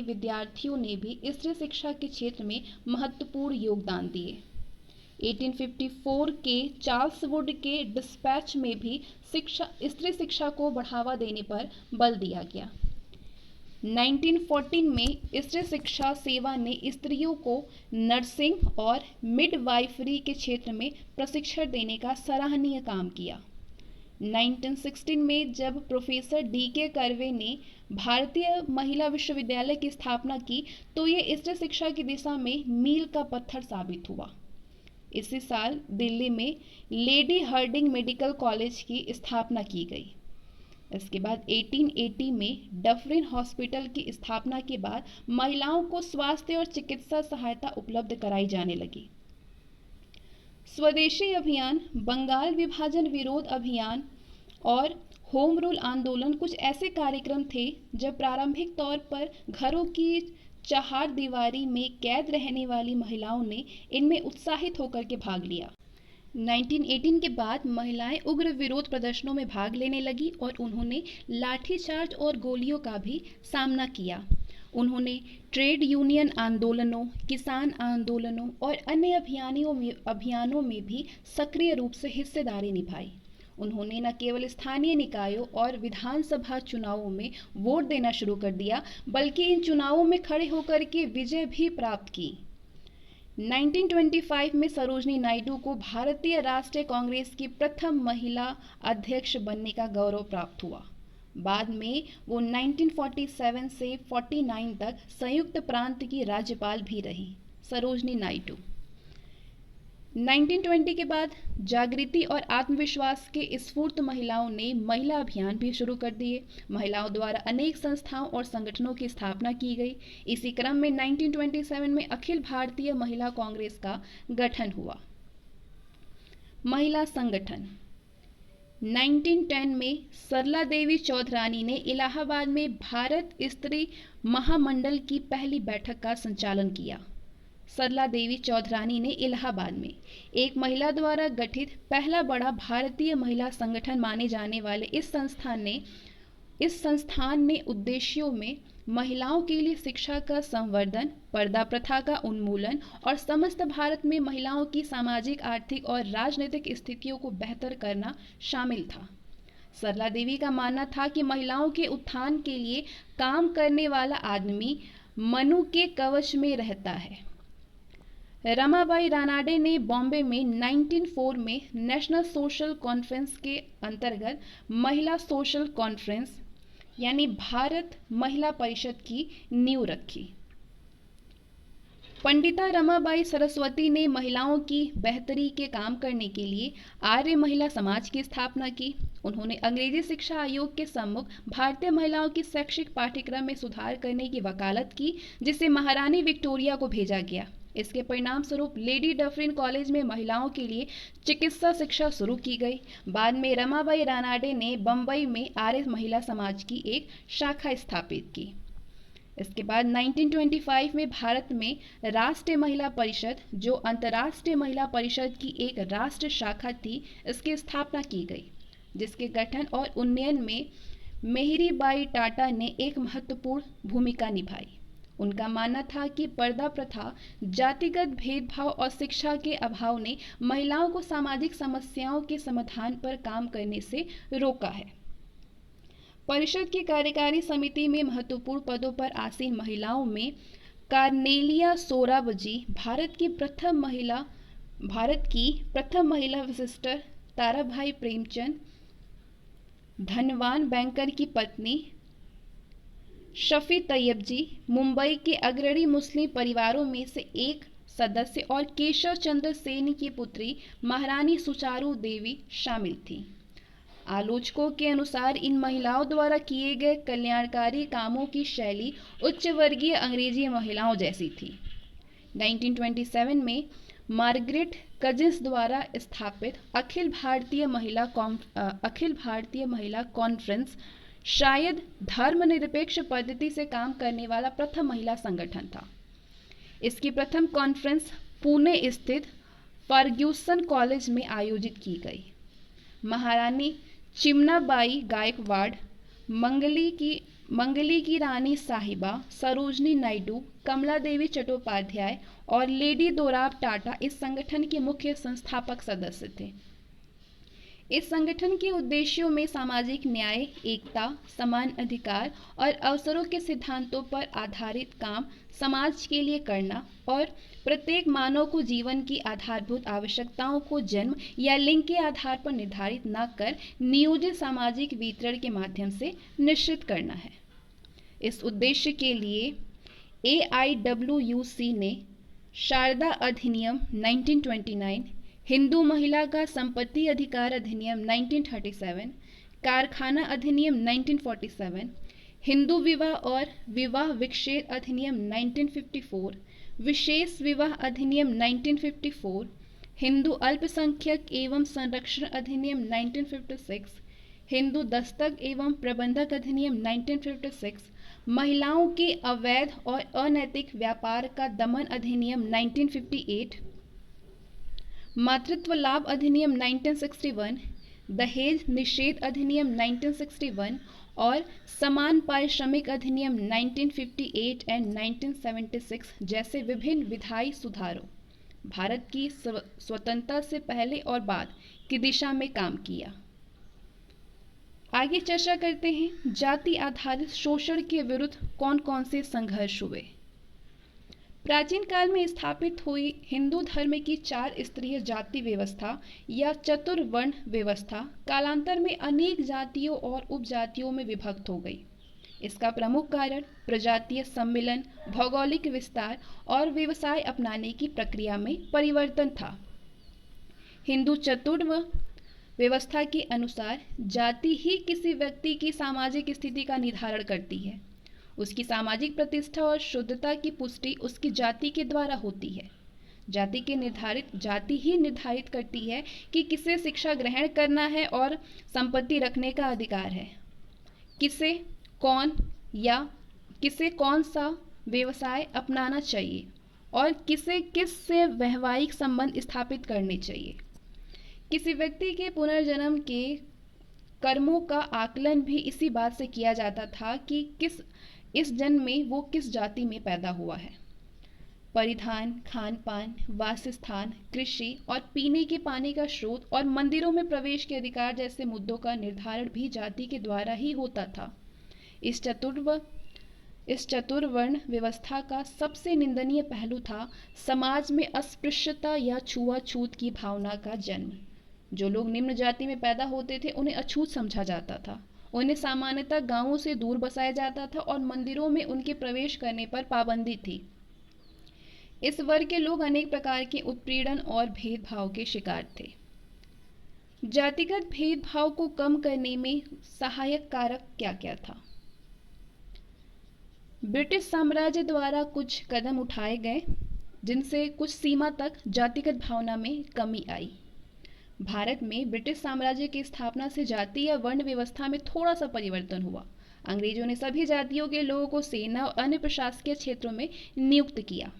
विद्यार्थियों ने भी स्त्री शिक्षा के क्षेत्र में महत्वपूर्ण योगदान दिए। 1854 के चार्ल्स वुड के डिस्पैच में भी स्त्री शिक्षा को बढ़ावा देने पर बल दिया गया। 1914 में स्त्री शिक्षा सेवा ने स्त्रियों को नर्सिंग और मिडवाइफरी के क्षेत्र में प्रशिक्षण देने का सराहनीय काम किया। 1916 में जब प्रोफेसर D.K. कर्वे ने भारतीय महिला विश्वविद्यालय की स्थापना की तो ये स्त्री शिक्षा की दिशा में मील का पत्थर साबित हुआ। इसी साल दिल्ली में लेडी हार्डिंग मेडिकल कॉलेज की स्थापना की गई। इसके बाद 1880 में डफरिन हॉस्पिटल की स्थापना के बाद महिलाओं को स्वास्थ्य और चिकित्सा सहायता उपलब्ध कराई जाने लगी। स्वदेशी अभियान, बंगाल विभाजन विरोध अभियान और होम रूल आंदोलन कुछ ऐसे कार्यक्रम थे जब प्रारंभिक तौर पर घरों की चहार दीवारी में कैद रहने वाली महिलाओं ने इनमें उत्साहित होकर के भाग लिया। 1918 के बाद महिलाएं उग्र विरोध प्रदर्शनों में भाग लेने लगी और उन्होंने लाठीचार्ज और गोलियों का भी सामना किया। उन्होंने ट्रेड यूनियन आंदोलनों, किसान आंदोलनों और अन्य अभियानों में भी सक्रिय रूप से हिस्सेदारी निभाई। उन्होंने न केवल स्थानीय निकायों और विधानसभा चुनावों में वोट देना शुरू कर दिया, बल्कि इन चुनावों में खड़े होकर के विजय भी प्राप्त की। 1925 में सरोजनी नायडू को भारतीय राष्ट्रीय कांग्रेस की प्रथम महिला अध्यक्ष बनने का गौरव प्राप्त हुआ। बाद में वो 1947 से 49 तक संयुक्त प्रांत की राज्यपाल भी रही। सरोजनी नायडू 1920 के बाद जागृति और आत्मविश्वास के स्फूर्त महिलाओं ने महिला अभियान भी शुरू कर दिए। महिलाओं द्वारा अनेक संस्थाओं और संगठनों की स्थापना की गई। इसी क्रम में 1927 में अखिल भारतीय महिला कांग्रेस का गठन हुआ। महिला संगठन 1910 में सरला देवी चौधरानी ने इलाहाबाद में भारत स्त्री महामंडल की पहली बैठक का संचालन किया। सरला देवी चौधरानी ने इलाहाबाद में एक महिला द्वारा गठित पहला बड़ा भारतीय महिला संगठन माने जाने वाले इस संस्थान ने उद्देश्यों में महिलाओं के लिए शिक्षा का संवर्धन, पर्दा प्रथा का उन्मूलन और समस्त भारत में महिलाओं की सामाजिक, आर्थिक और राजनीतिक स्थितियों को बेहतर करना शामिल था। सरला देवी का मानना था कि महिलाओं के उत्थान के लिए काम करने वाला आदमी मनु के कवच में रहता है। रमाबाई रानाडे ने बॉम्बे में 1904 में नेशनल सोशल कॉन्फ्रेंस के अंतर्गत महिला सोशल कॉन्फ्रेंस यानी भारत महिला परिषद की नींव रखी। पंडिता रमाबाई सरस्वती ने महिलाओं की बेहतरी के काम करने के लिए आर्य महिला समाज की स्थापना की। उन्होंने अंग्रेजी शिक्षा आयोग के सम्मुख भारतीय महिलाओं की शैक्षिक पाठ्यक्रम में सुधार करने की वकालत की, जिसे महारानी विक्टोरिया को भेजा गया। इसके परिणाम स्वरूप लेडी डफरिन कॉलेज में महिलाओं के लिए चिकित्सा शिक्षा शुरू की गई। बाद में रमाबाई रानाडे ने बम्बई में आर्य महिला समाज की एक शाखा स्थापित की। इसके बाद 1925 में भारत में राष्ट्रीय महिला परिषद, जो अंतर्राष्ट्रीय महिला परिषद की एक राष्ट्र शाखा थी, इसकी स्थापना की गई, जिसके गठन और उन्नयन में मेहरीबाई टाटा ने एक महत्वपूर्ण भूमिका निभाई। उनका मानना था कि पर्दा प्रथा, जातिगत भेदभाव और शिक्षा के अभाव ने महिलाओं को सामाजिक समस्याओं के समाधान पर काम करने से रोका है। परिषद की कार्यकारी समिति में महत्वपूर्ण पदों पर आसीन महिलाओं में कार्नेलिया सोराबजी, भारत की प्रथम महिला विजिटर ताराभाई प्रेमचंद, धनवान बैंकर की पत्नी शफी तैयब जी, मुंबई के अग्रणी मुस्लिम परिवारों में से एक सदस्य, और केशव चंद्र सेन की पुत्री महारानी सुचारू देवी शामिल थी। आलोचकों के अनुसार इन महिलाओं द्वारा किए गए कल्याणकारी कामों की शैली उच्च वर्गीय अंग्रेजी महिलाओं जैसी थी। 1927 में मार्गरेट कजिंस द्वारा स्थापित अखिल भारतीय महिला कॉन्फ्रेंस शायद धर्मनिरपेक्ष पद्धति से काम करने वाला प्रथम महिला संगठन था। इसकी प्रथम कॉन्फ्रेंस पुणे स्थित फर्ग्यूसन कॉलेज में आयोजित की गई। महारानी चिमनाबाई गायकवाड़, मंगली की रानी साहिबा, सरोजनी नायडू, कमला देवी चट्टोपाध्याय और लेडी दोराब टाटा इस संगठन के मुख्य संस्थापक सदस्य थे। इस संगठन के उद्देश्यों में सामाजिक न्याय, एकता, समान अधिकार और अवसरों के सिद्धांतों पर आधारित काम समाज के लिए करना और प्रत्येक मानव को जीवन की आधारभूत आवश्यकताओं को जन्म या लिंग के आधार पर निर्धारित न कर नियोजित सामाजिक वितरण के माध्यम से निश्चित करना है। इस उद्देश्य के लिए AIWC ने शारदा अधिनियम 1929, हिंदू महिला का संपत्ति अधिकार अधिनियम 1937, कारखाना अधिनियम 1947, हिंदू विवाह और विवाह विच्छेद अधिनियम 1954, विशेष विवाह अधिनियम 1954, हिंदू अल्पसंख्यक एवं संरक्षण अधिनियम 1956, हिंदू दस्तक एवं प्रबंधक अधिनियम 1956, महिलाओं के अवैध और अनैतिक व्यापार का दमन अधिनियम 1958, मातृत्व लाभ अधिनियम 1961, दहेज निषेध अधिनियम 1961 और समान पारिश्रमिक अधिनियम 1958 एंड 1976 जैसे विभिन्न विधायी सुधारों भारत की स्वतंत्रता से पहले और बाद की दिशा में काम किया। आगे चर्चा करते हैं, जाति आधारित शोषण के विरुद्ध कौन कौन से संघर्ष हुए। प्राचीन काल में स्थापित हुई हिंदू धर्म की 4 स्तरीय जाति व्यवस्था या चतुर्वर्ण व्यवस्था कालांतर में अनेक जातियों और उपजातियों में विभक्त हो गई। इसका प्रमुख कारण प्रजातीय सम्मिलन, भौगोलिक विस्तार और व्यवसाय अपनाने की प्रक्रिया में परिवर्तन था। हिंदू चतुर्वर्ण व्यवस्था के अनुसार जाति ही किसी व्यक्ति की सामाजिक स्थिति का निर्धारण करती है। उसकी सामाजिक प्रतिष्ठा और शुद्धता की पुष्टि उसकी जाति के द्वारा होती है। जाति ही निर्धारित करती है कि किसे शिक्षा ग्रहण करना है और संपत्ति रखने का अधिकार है, किसे कौन सा व्यवसाय अपनाना चाहिए और किसे किस से वैवाहिक संबंध स्थापित करने चाहिए। किसी व्यक्ति के पुनर्जन्म के कर्मों का आकलन भी इसी बात से किया जाता था कि इस जन्म में वो किस जाति में पैदा हुआ है। परिधान, खान पान, वासस्थान, कृषि और पीने के पानी का स्रोत और मंदिरों में प्रवेश के अधिकार जैसे मुद्दों का निर्धारण भी जाति के द्वारा ही होता था। इस चतुर्वर्ण व्यवस्था का सबसे निंदनीय पहलू था समाज में अस्पृश्यता या छुआछूत की भावना का जन्म। जो लोग निम्न जाति में पैदा होते थे उन्हें अछूत समझा जाता था। उन्हें सामान्यतः गांवों से दूर बसाया जाता था और मंदिरों में उनके प्रवेश करने पर पाबंदी थी। इस वर्ग के लोग अनेक प्रकार के उत्पीड़न और भेदभाव के शिकार थे। जातिगत भेदभाव को कम करने में सहायक कारक क्या क्या था? ब्रिटिश साम्राज्य द्वारा कुछ कदम उठाए गए जिनसे कुछ सीमा तक जातिगत भावना में कमी आई। भारत में ब्रिटिश साम्राज्य की स्थापना से जाति या वर्ण व्यवस्था में थोड़ा सा परिवर्तन हुआ। अंग्रेजों ने सभी जातियों के लोगों को सेना और अन्य प्रशासकीय क्षेत्रों में नियुक्त किया।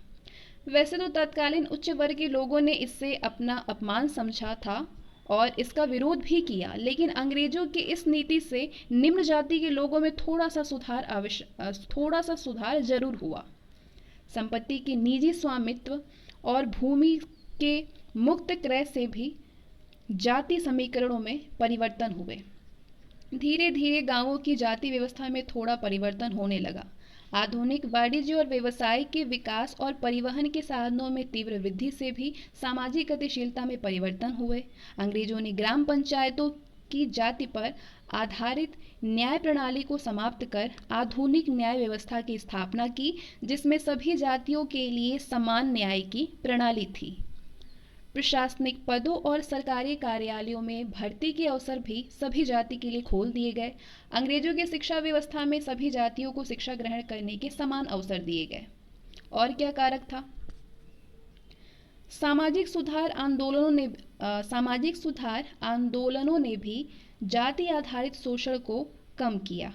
वैसे तो तत्कालीन उच्च वर्ग के लोगों ने इससे अपना अपमान समझा था और इसका विरोध भी किया, लेकिन अंग्रेजों की इस नीति से निम्न जाति के लोगों में थोड़ा सा सुधार जरूर हुआ। संपत्ति के निजी स्वामित्व और भूमि के मुक्त क्रय से भी जाति समीकरणों में परिवर्तन हुए। धीरे धीरे गांवों की जाति व्यवस्था में थोड़ा परिवर्तन होने लगा। आधुनिक वाणिज्य और व्यवसाय के विकास और परिवहन के साधनों में तीव्र वृद्धि से भी सामाजिक गतिशीलता में परिवर्तन हुए। अंग्रेजों ने ग्राम पंचायतों की जाति पर आधारित न्याय प्रणाली को समाप्त कर आधुनिक न्याय व्यवस्था की स्थापना की, जिसमें सभी जातियों के लिए समान न्याय की प्रणाली थी। प्रशासनिक पदों और सरकारी कार्यालयों में भर्ती के अवसर भी सभी जाति के लिए खोल दिए गए। अंग्रेजों की शिक्षा व्यवस्था में सभी जातियों को शिक्षा ग्रहण करने के समान अवसर दिए गए। और क्या कारक था? सामाजिक सुधार आंदोलनों ने भी जाति आधारित शोषण को कम किया।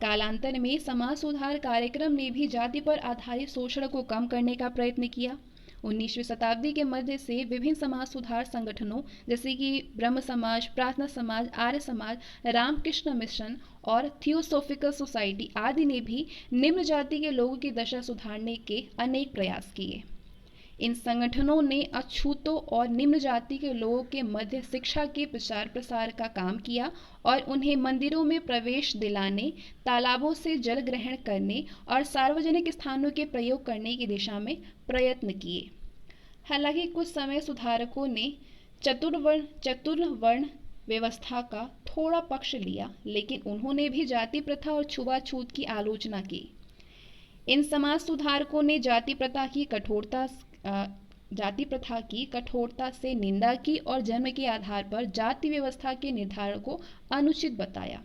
कालांतर में समाज सुधार कार्यक्रम ने भी जाति पर आधारित शोषण को कम करने का प्रयत्न किया। 19वीं शताब्दी के मध्य से विभिन्न समाज सुधार संगठनों जैसे कि ब्रह्म समाज, प्रार्थना समाज, आर्य समाज, रामकृष्ण मिशन और थियोसोफिकल सोसाइटी आदि ने भी निम्न जाति के लोगों की दशा सुधारने के अनेक प्रयास किए। इन संगठनों ने अछूतों और निम्न जाति के लोगों के मध्य शिक्षा के प्रचार प्रसार का काम किया और उन्हें मंदिरों में प्रवेश दिलाने, तालाबों से जल ग्रहण करने और सार्वजनिक स्थानों के प्रयोग करने की दिशा में प्रयत्न किए। हालांकि कुछ समय सुधारकों ने चतुर्वर्ण व्यवस्था का थोड़ा पक्ष लिया, लेकिन उन्होंने भी जाति प्रथा और छुआछूत की आलोचना की। इन समाज सुधारकों ने जाति प्रथा की कठोरता से निंदा की और जन्म के आधार पर जाति व्यवस्था के निर्धारण को अनुचित बताया।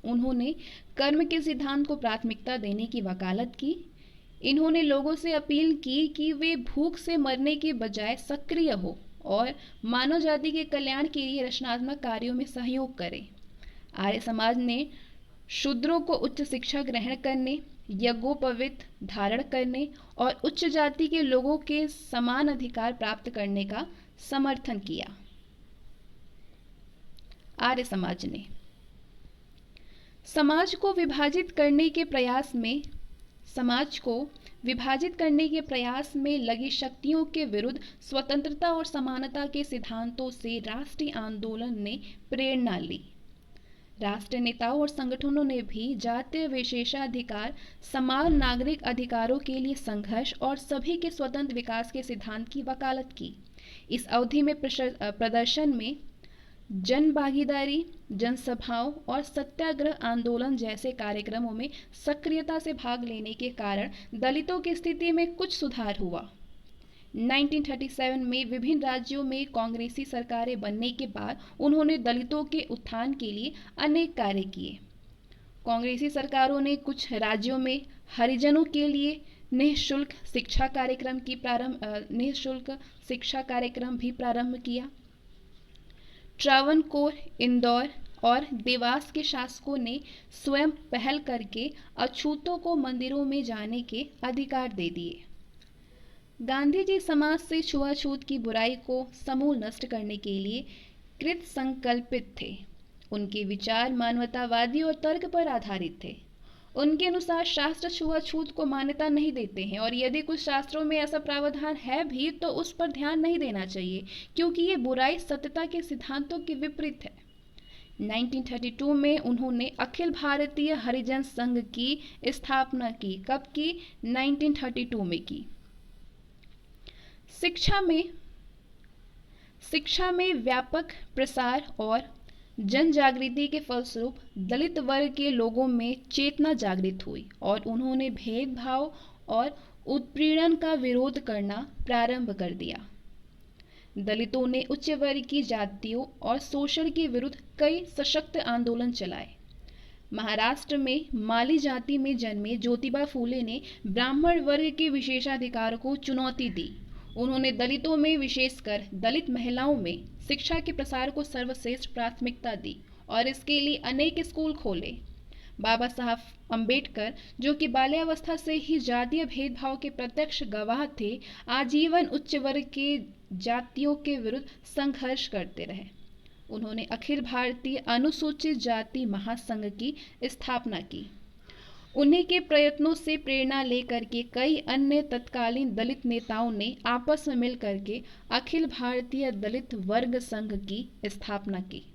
उन्होंने कर्म के सिद्धांत को प्राथमिकता देने की वकालत की। इन्होंने लोगों से अपील की कि वे भूख से मरने के बजाय सक्रिय हो और मानव जाति के कल्याण के लिए रचनात्मक कार्यों में सहयोग करें। आर्य समाज ने शूद्रों को उच्च शिक्षा ग्रहण करने, यज्ञोपवीत धारण करने और उच्च जाति के लोगों के समान अधिकार प्राप्त करने का समर्थन किया। आर्य समाज ने समाज को विभाजित करने के प्रयास में लगी शक्तियों के विरुद्ध स्वतंत्रता और समानता के सिद्धांतों से राष्ट्रीय आंदोलन ने प्रेरणा ली। राष्ट्रीय नेताओं और संगठनों ने भी जातीय विशेषाधिकार, समान नागरिक अधिकारों के लिए संघर्ष और सभी के स्वतंत्र विकास के सिद्धांत की वकालत की। इस अवधि में प्रदर्शन में जन भागीदारी, जनसभाओं और सत्याग्रह आंदोलन जैसे कार्यक्रमों में सक्रियता से भाग लेने के कारण दलितों की स्थिति में कुछ सुधार हुआ। 1937 में विभिन्न राज्यों में कांग्रेसी सरकारें बनने के बाद उन्होंने दलितों के उत्थान के लिए अनेक कार्य किए। कांग्रेसी सरकारों ने कुछ राज्यों में हरिजनों के लिए निःशुल्क शिक्षा कार्यक्रम भी प्रारंभ किया। ट्रावनकोर, इंदौर और देवास के शासकों ने स्वयं पहल करके अछूतों को मंदिरों में जाने के अधिकार दे दिए। गांधी जी समाज से छुआछूत की बुराई को समूल नष्ट करने के लिए कृत संकल्पित थे। उनके विचार मानवतावादी और तर्क पर आधारित थे। उनके अनुसार शास्त्र छुआछूत को मान्यता नहीं देते हैं और यदि कुछ शास्त्रों में ऐसा प्रावधान है भी तो उस पर ध्यान नहीं देना चाहिए, क्योंकि ये बुराई सत्यता के सिद्धांतों के विपरीत है। 1932 में उन्होंने अखिल भारतीय हरिजन संघ की स्थापना की। कब की? 1932 में की। शिक्षा में व्यापक प्रसार और जन जागृति के फलस्वरूप दलित वर्ग के लोगों में चेतना जागृत हुई और उन्होंने भेदभाव और उत्पीड़न का विरोध करना प्रारंभ कर दिया। दलितों ने उच्च वर्ग की जातियों और शोषण के विरुद्ध कई सशक्त आंदोलन चलाए। महाराष्ट्र में माली जाति में जन्मे ज्योतिबा फूले ने ब्राह्मण वर्ग के विशेषाधिकार को चुनौती दी। उन्होंने दलितों में, विशेषकर दलित महिलाओं में शिक्षा के प्रसार को सर्वश्रेष्ठ प्राथमिकता दी और इसके लिए अनेक स्कूल खोले। बाबा साहब अम्बेडकर, जो कि बाल्यावस्था से ही जातीय भेदभाव के प्रत्यक्ष गवाह थे, आजीवन उच्च वर्ग के जातियों के विरुद्ध संघर्ष करते रहे। उन्होंने अखिल भारतीय अनुसूचित जाति महासंघ की स्थापना की। उन्हीं के प्रयत्नों से प्रेरणा लेकर के कई अन्य तत्कालीन दलित नेताओं ने आपस में मिलकर के अखिल भारतीय दलित वर्ग संघ की स्थापना की।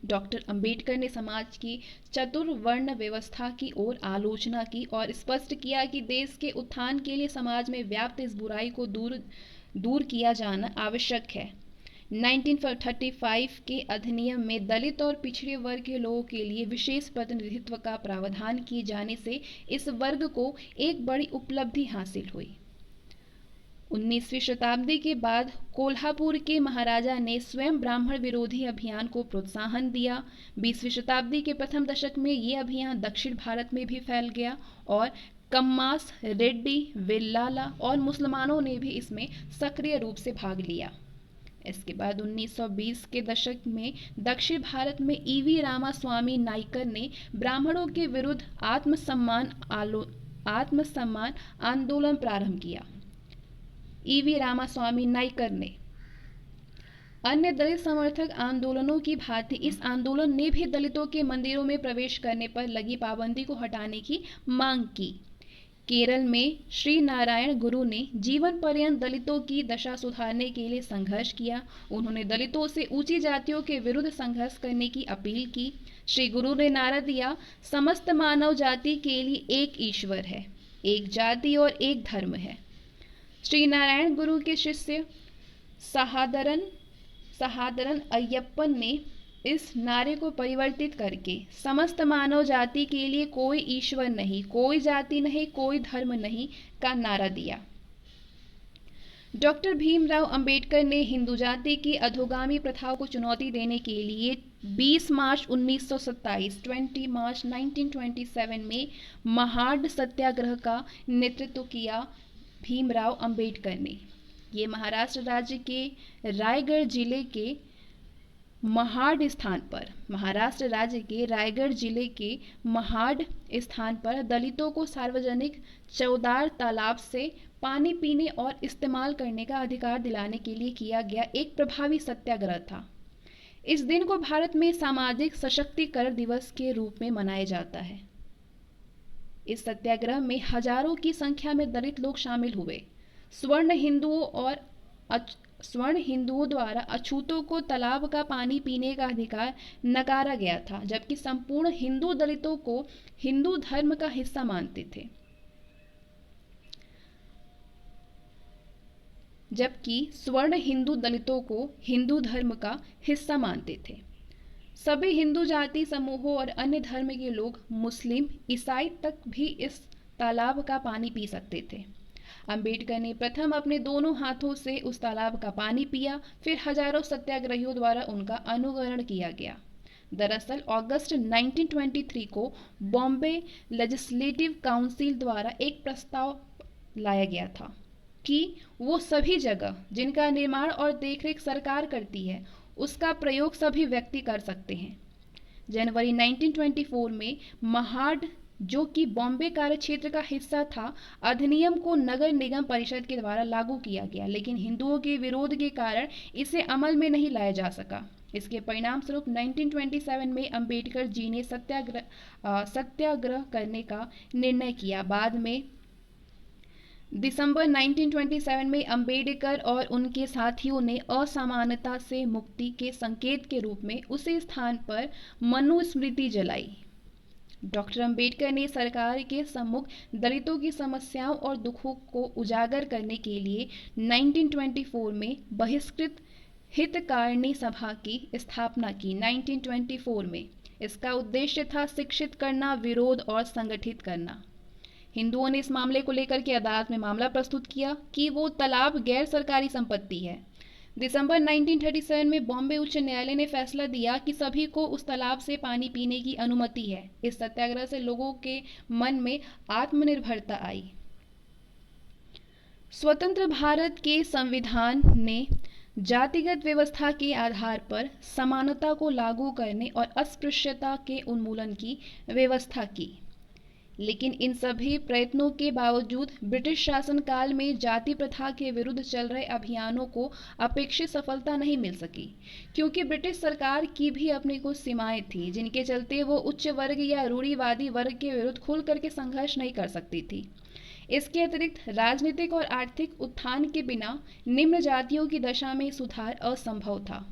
डॉक्टर अंबेडकर ने समाज की चतुर्वर्ण व्यवस्था की ओर आलोचना की और स्पष्ट किया कि देश के उत्थान के लिए समाज में व्याप्त इस बुराई को दूर किया जाना आवश्यक है। 1935 के अधिनियम में दलित और पिछड़े वर्ग के लोगों के लिए विशेष प्रतिनिधित्व का प्रावधान किए जाने से इस वर्ग को एक बड़ी उपलब्धि हासिल हुई। 19वीं शताब्दी के बाद कोल्हापुर के महाराजा ने स्वयं ब्राह्मण विरोधी अभियान को प्रोत्साहन दिया। 20वीं शताब्दी के प्रथम दशक में ये अभियान दक्षिण भारत में भी फैल गया और कम्मास, रेड्डी, वेल्लाला और मुसलमानों ने भी इसमें सक्रिय रूप से भाग लिया। इसके बाद 1920 के दशक में दक्षिण भारत में ईवी रामास्वामी नाइकर ने ब्राह्मणों के विरुद्ध आत्मसम्मान आंदोलन प्रारंभ किया। ईवी रामास्वामी नाइकर ने अन्य दलित समर्थक आंदोलनों की भांति इस आंदोलन ने भी दलितों के मंदिरों में प्रवेश करने पर लगी पाबंदी को हटाने की मांग की। केरल में श्री नारायण गुरु ने जीवन पर्यंत दलितों की दशा सुधारने के लिए संघर्ष किया। उन्होंने दलितों से ऊंची जातियों के विरुद्ध संघर्ष करने की अपील की। श्री गुरु ने नारा दिया, समस्त मानव जाति के लिए एक ईश्वर है, एक जाति और एक धर्म है। श्री नारायण गुरु के शिष्य सहादरन अय्यप्पन ने इस नारे को परिवर्तित करके समस्त मानव जाति के लिए कोई ईश्वर नहीं, कोई जाति नहीं, कोई धर्म नहीं का नारा दिया। डॉक्टर भीमराव अंबेडकर ने हिंदू जाति की अधोगामी प्रथाओं को चुनौती देने के लिए 20 मार्च 1927 में महाड सत्याग्रह का नेतृत्व किया। भीमराव अंबेडकर ने ये महाराष्ट्र राज्य के रायगढ़ जिले के महाड स्थान पर दलितों को सार्वजनिक चौदार तालाब से पानी पीने और इस्तेमाल करने का अधिकार दिलाने के लिए किया गया एक प्रभावी सत्याग्रह था। इस दिन को भारत में सामाजिक सशक्तिकरण दिवस के रूप में मनाया जाता है। इस सत्याग्रह में हजारों की संख्या में दलित लोग शामिल हुए। स्वर्ण हिंदुओं द्वारा अछूतों को तालाब का पानी पीने का अधिकार नकारा गया था, जबकि संपूर्ण हिंदू दलितों को हिंदू धर्म का हिस्सा मानते थे। जबकि स्वर्ण हिंदू दलितों को हिंदू धर्म का हिस्सा मानते थे। सभी हिंदू जाति समूहों और अन्य धर्म के लोग, मुस्लिम, ईसाई तक भी इस तालाब का पानी पी सकते थे। अंबेडकर ने प्रथम अपने दोनों हाथों से उस तालाब का पानी पिया, फिर हजारों सत्याग्रहियों द्वारा उनका अनुकरण किया गया। दरअसल अगस्त 1923 को बॉम्बे लेजिस्लेटिव काउंसिल द्वारा एक प्रस्ताव लाया गया था कि वो सभी जगह जिनका निर्माण और देखरेख सरकार करती है उसका प्रयोग सभी व्यक्ति कर सकते हैं। जनवरी 1924 में महाड, जो कि बॉम्बे कार्यक्षेत्र का हिस्सा था, अधिनियम को नगर निगम परिषद के द्वारा लागू किया गया, लेकिन हिंदुओं के विरोध के कारण इसे अमल में नहीं लाया जा सका। इसके परिणाम स्वरूप 1927 में अंबेडकर जी ने सत्याग्रह करने का निर्णय किया। बाद में दिसंबर 1927 में अंबेडकर और उनके साथियों ने असमानता से मुक्ति के संकेत के रूप में उसी स्थान पर मनुस्मृति जलाई। डॉक्टर अंबेडकर ने सरकार के सम्मुख दलितों की समस्याओं और दुखों को उजागर करने के लिए 1924 में बहिष्कृत हितकारिणी सभा की स्थापना की। 1924 में इसका उद्देश्य था शिक्षित करना, विरोध और संगठित करना। हिंदुओं ने इस मामले को लेकर के अदालत में मामला प्रस्तुत किया कि वो तालाब गैर सरकारी संपत्ति है। दिसंबर 1937 में बॉम्बे उच्च न्यायालय ने फैसला दिया कि सभी को उस तालाब से पानी पीने की अनुमति है। इस सत्याग्रह से लोगों के मन में आत्मनिर्भरता आई। स्वतंत्र भारत के संविधान ने जातिगत व्यवस्था के आधार पर समानता को लागू करने और अस्पृश्यता के उन्मूलन की व्यवस्था की, लेकिन इन सभी प्रयत्नों के बावजूद ब्रिटिश शासनकाल में जाति प्रथा के विरुद्ध चल रहे अभियानों को अपेक्षित सफलता नहीं मिल सकी, क्योंकि ब्रिटिश सरकार की भी अपनी कुछ सीमाएं थी जिनके चलते वो उच्च वर्ग या रूढ़िवादी वर्ग के विरुद्ध खुल करके संघर्ष नहीं कर सकती थी। इसके अतिरिक्त राजनीतिक और आर्थिक उत्थान के बिना निम्न जातियों की दशा में सुधार असंभव था।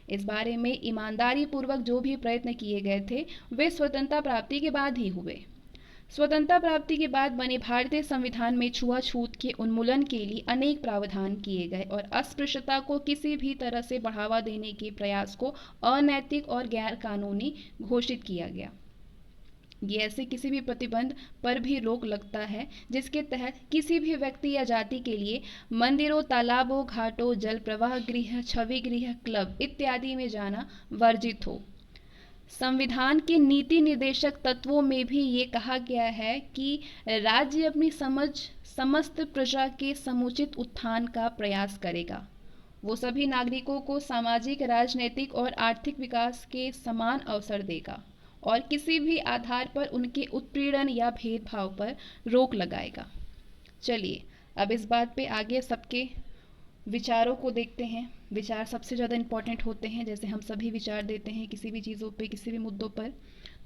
इस बारे में ईमानदारी पूर्वक जो भी प्रयत्न किए गए थे वे स्वतंत्रता प्राप्ति के बाद ही हुए। स्वतंत्रता प्राप्ति के बाद बने भारतीय संविधान में छुआछूत के उन्मूलन के लिए अनेक प्रावधान किए गए और अस्पृश्यता को किसी भी तरह से बढ़ावा देने के प्रयास को अनैतिक और गैर कानूनी घोषित किया गया। ये ऐसे किसी भी प्रतिबंध पर भी रोक लगता है जिसके तहत किसी भी व्यक्ति या जाति के लिए मंदिरों, तालाबों, घाटों, जल प्रवाह गृह, छवि गृह, क्लब इत्यादि में जाना वर्जित हो। संविधान के नीति निर्देशक तत्वों में भी ये कहा गया है कि राज्य अपनी समस्त प्रजा के समुचित उत्थान का प्रयास करेगा। वो सभी नागरिकों को सामाजिक, राजनीतिक और आर्थिक विकास के समान अवसर देगा और किसी भी आधार पर उनके उत्पीड़न या भेदभाव पर रोक लगाएगा। चलिए अब इस बात पे आगे सबके विचारों को देखते हैं। विचार सबसे ज़्यादा इम्पोर्टेंट होते हैं, जैसे हम सभी विचार देते हैं किसी भी चीज़ों पे, किसी भी मुद्दों पर।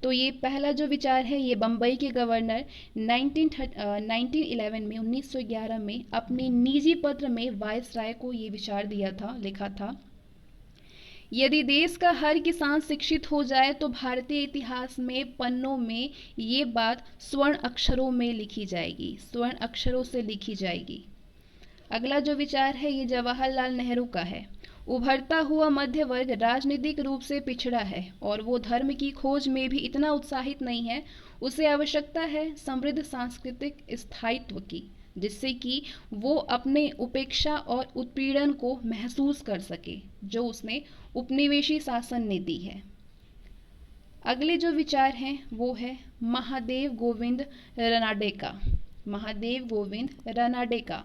तो ये पहला जो विचार है ये बम्बई के गवर्नर 1911 में 1911 में अपने निजी पत्र में वायसराय को ये विचार दिया था, लिखा था, यदि देश का हर किसान शिक्षित हो जाए तो भारतीय इतिहास में पन्नों में ये बात स्वर्ण अक्षरों में लिखी जाएगी, स्वर्ण अक्षरों से लिखी जाएगी। अगला जो विचार है ये जवाहरलाल नेहरू का है। उभरता हुआ मध्य वर्ग राजनीतिक रूप से पिछड़ा है और वो धर्म की खोज में भी इतना उत्साहित नहीं है। उसे आवश्यकता है समृद्ध सांस्कृतिक स्थायित्व की, जिससे कि वो अपने उपेक्षा और उत्पीड़न को महसूस कर सके जो उसने उपनिवेशी शासन ने दी है। अगले जो विचार हैं वो है महादेव गोविंद रानडे का। महादेव गोविंद रानडे का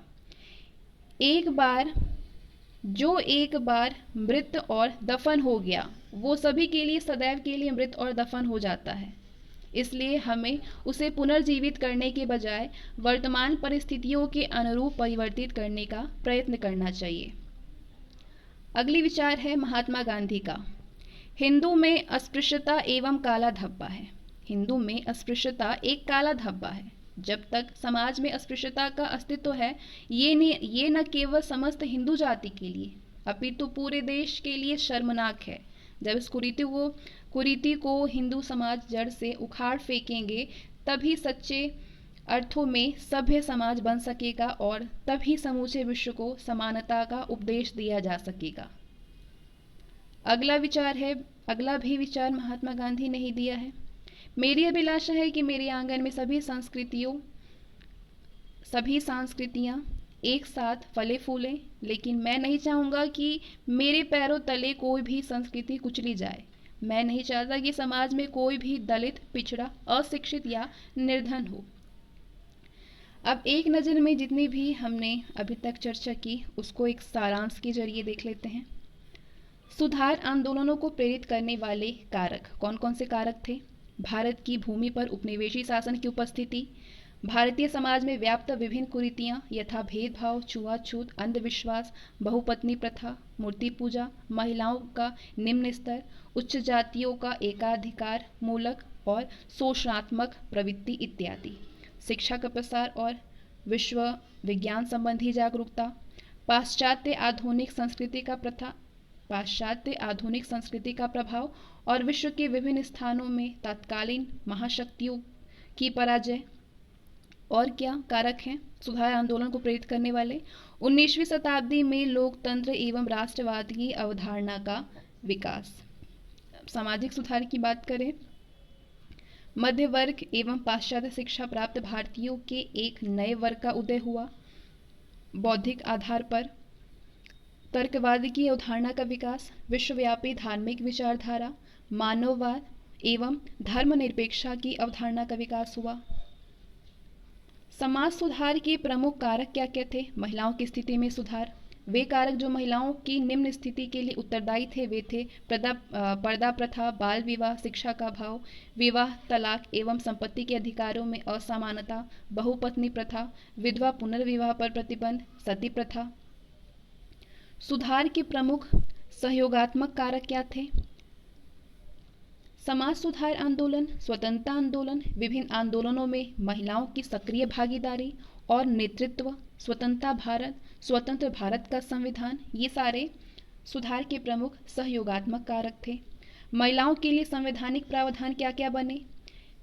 एक बार मृत और दफन हो गया वो सभी के लिए सदैव के लिए मृत और दफन हो जाता है, इसलिए हमें उसे पुनर्जीवित करने के बजाय वर्तमान परिस्थितियों के अनुरूप परिवर्तित करने का प्रयत्न करना चाहिए। अगली विचार है महात्मा गांधी का। हिंदू में अस्पृश्यता एवं काला धब्बा है। हिंदू में अस्पृश्यता एक काला धब्बा है। जब तक समाज में अस्पृश्यता का अस्तित्व है ये न केवल समस्त हिंदू जाति के लिए अपितु पूरे देश के लिए शर्मनाक है। जब इस कुरीति को हिंदू समाज जड़ से उखाड़ फेंकेंगे तभी सच्चे अर्थों में सभ्य समाज बन सकेगा और तभी समूचे विश्व को समानता का उपदेश दिया जा सकेगा। अगला भी विचार महात्मा गांधी ने ही दिया है। मेरी अभिलाषा है कि मेरे आंगन में सभी संस्कृतियाँ एक साथ फले फूले, लेकिन मैं नहीं चाहूँगा कि मेरे पैरों तले कोई भी संस्कृति कुचली जाए। मैं नहीं चाहता कि समाज में कोई भी दलित, पिछड़ा, अशिक्षित या निर्धन हो। अब एक नज़र में जितनी भी हमने अभी तक चर्चा की उसको एक सारांश के जरिए देख लेते हैं। सुधार आंदोलनों को प्रेरित करने वाले कारक कौन कौन से कारक थे? भारत की भूमि पर उपनिवेशी शासन की उपस्थिति, भारतीय समाज में व्याप्त विभिन्न कुरीतियाँ यथा भेदभाव, छुआछूत, अंधविश्वास, बहुपत्नी प्रथा, मूर्ति पूजा, महिलाओं का निम्न स्तर, उच्च जातियों का एकाधिकार मूलक और शोषणात्मक प्रवृत्ति इत्यादि, शिक्षा का प्रसार और विश्व विज्ञान संबंधी जागरूकता, पाश्चात्य आधुनिक संस्कृति का प्रभाव और विश्व के विभिन्न स्थानों में तत्कालीन महाशक्तियों की पराजय। और क्या कारक हैं सुधार आंदोलन को प्रेरित करने वाले? 19वीं शताब्दी में लोकतंत्र एवं राष्ट्रवाद की अवधारणा का विकास। सामाजिक सुधार की बात करें, मध्य वर्ग एवं पाश्चात्य शिक्षा प्राप्त भारतीयों के एक नए वर्ग का उदय हुआ। बौद्धिक आधार पर तर्कवाद की अवधारणा का विकास, विश्वव्यापी धार्मिक विचारधारा, मानववाद एवं धर्मनिरपेक्षता की अवधारणा का विकास हुआ। समाज सुधार के प्रमुख कारक क्या क्या थे? महिलाओं की स्थिति में सुधार। वे कारक जो महिलाओं की निम्न स्थिति के लिए उत्तरदायी थे वे थे पर्दा प्रथा, बाल विवाह, शिक्षा का अभाव, विवाह, तलाक एवं संपत्ति के अधिकारों में असमानता, बहुपत्नी प्रथा, विधवा पुनर्विवाह पर प्रतिबंध, सती प्रथा। सुधार के प्रमुख सहयोगात्मक कारक क्या थे? समाज सुधार आंदोलन, स्वतंत्रता आंदोलन, विभिन्न आंदोलनों में महिलाओं की सक्रिय भागीदारी और नेतृत्व, स्वतंत्र भारत का संविधान, ये सारे सुधार के प्रमुख सहयोगात्मक कारक थे। महिलाओं के लिए संवैधानिक प्रावधान क्या क्या बने?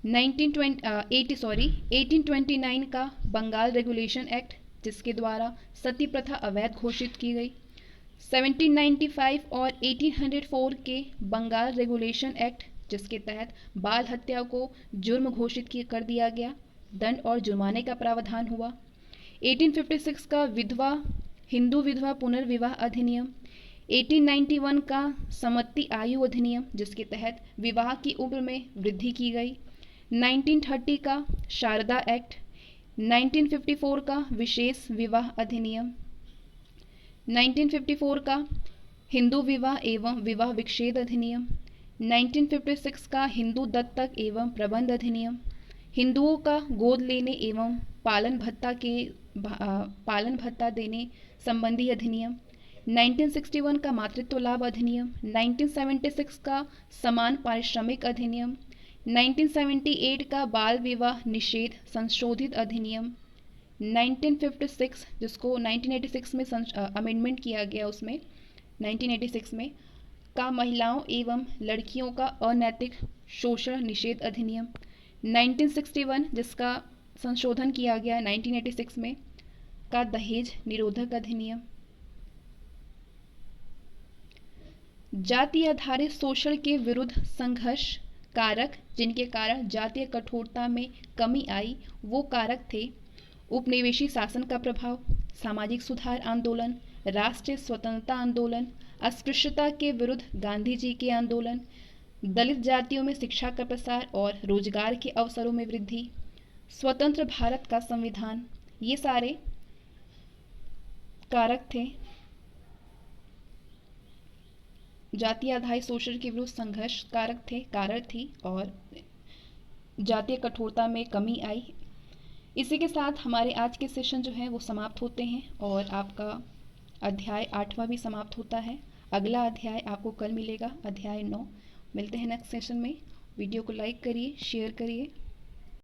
1829 का बंगाल रेगुलेशन एक्ट, जिसके द्वारा सती प्रथा अवैध घोषित की गई। 1795 और 1804 के बंगाल रेगुलेशन एक्ट, जिसके तहत बाल हत्या को जुर्म घोषित कर दिया गया, दंड और जुर्माने का प्रावधान हुआ। 1856 का हिंदू विधवा पुनर्विवाह अधिनियम, 1891 का सम्मति आयु अधिनियम, जिसके तहत विवाह की उम्र में वृद्धि की गई। 1930 का शारदा एक्ट, 1954 का विशेष विवाह अधिनियम, 1954 का हिंदू विवाह एवं विवाह विच्छेद अधिनियम, 1956 का हिंदू दत्तक एवं प्रबंध अधिनियम, हिंदुओं का गोद लेने एवं पालन भत्ता देने संबंधी अधिनियम, 1961 का मातृत्व लाभ अधिनियम, 1976 का समान पारिश्रमिक अधिनियम, 1978 का बाल विवाह निषेध संशोधित अधिनियम, 1956 जिसको 1986 में अमेंडमेंट किया गया, उसमें 1986 में का महिलाओं एवं लड़कियों का अनैतिक शोषण निषेध अधिनियम, 1961 जिसका संशोधन किया गया 1986 में का दहेज निरोधक अधिनियम। जाति आधारित शोषण के विरुद्ध संघर्ष कारक जिनके कारण जातीय कठोरता में कमी आई वो कारक थे उपनिवेशी शासन का प्रभाव, सामाजिक सुधार आंदोलन, राष्ट्रीय स्वतंत्रता आंदोलन, अस्पृश्यता के विरुद्ध गांधी जी के आंदोलन, दलित जातियों में शिक्षा का प्रसार और रोजगार के अवसरों में वृद्धि, स्वतंत्र भारत का संविधान, ये सारे कारक थे। जातीय आधारित शोषण के विरुद्ध संघर्ष कारण थी और जातीय कठोरता में कमी आई। इसी के साथ हमारे आज के सेशन जो है वो समाप्त होते हैं और आपका अध्याय 8वां भी समाप्त होता है। अगला अध्याय आपको कल मिलेगा, अध्याय 9। मिलते हैं नेक्स्ट सेशन में। वीडियो को लाइक करिए, शेयर करिए।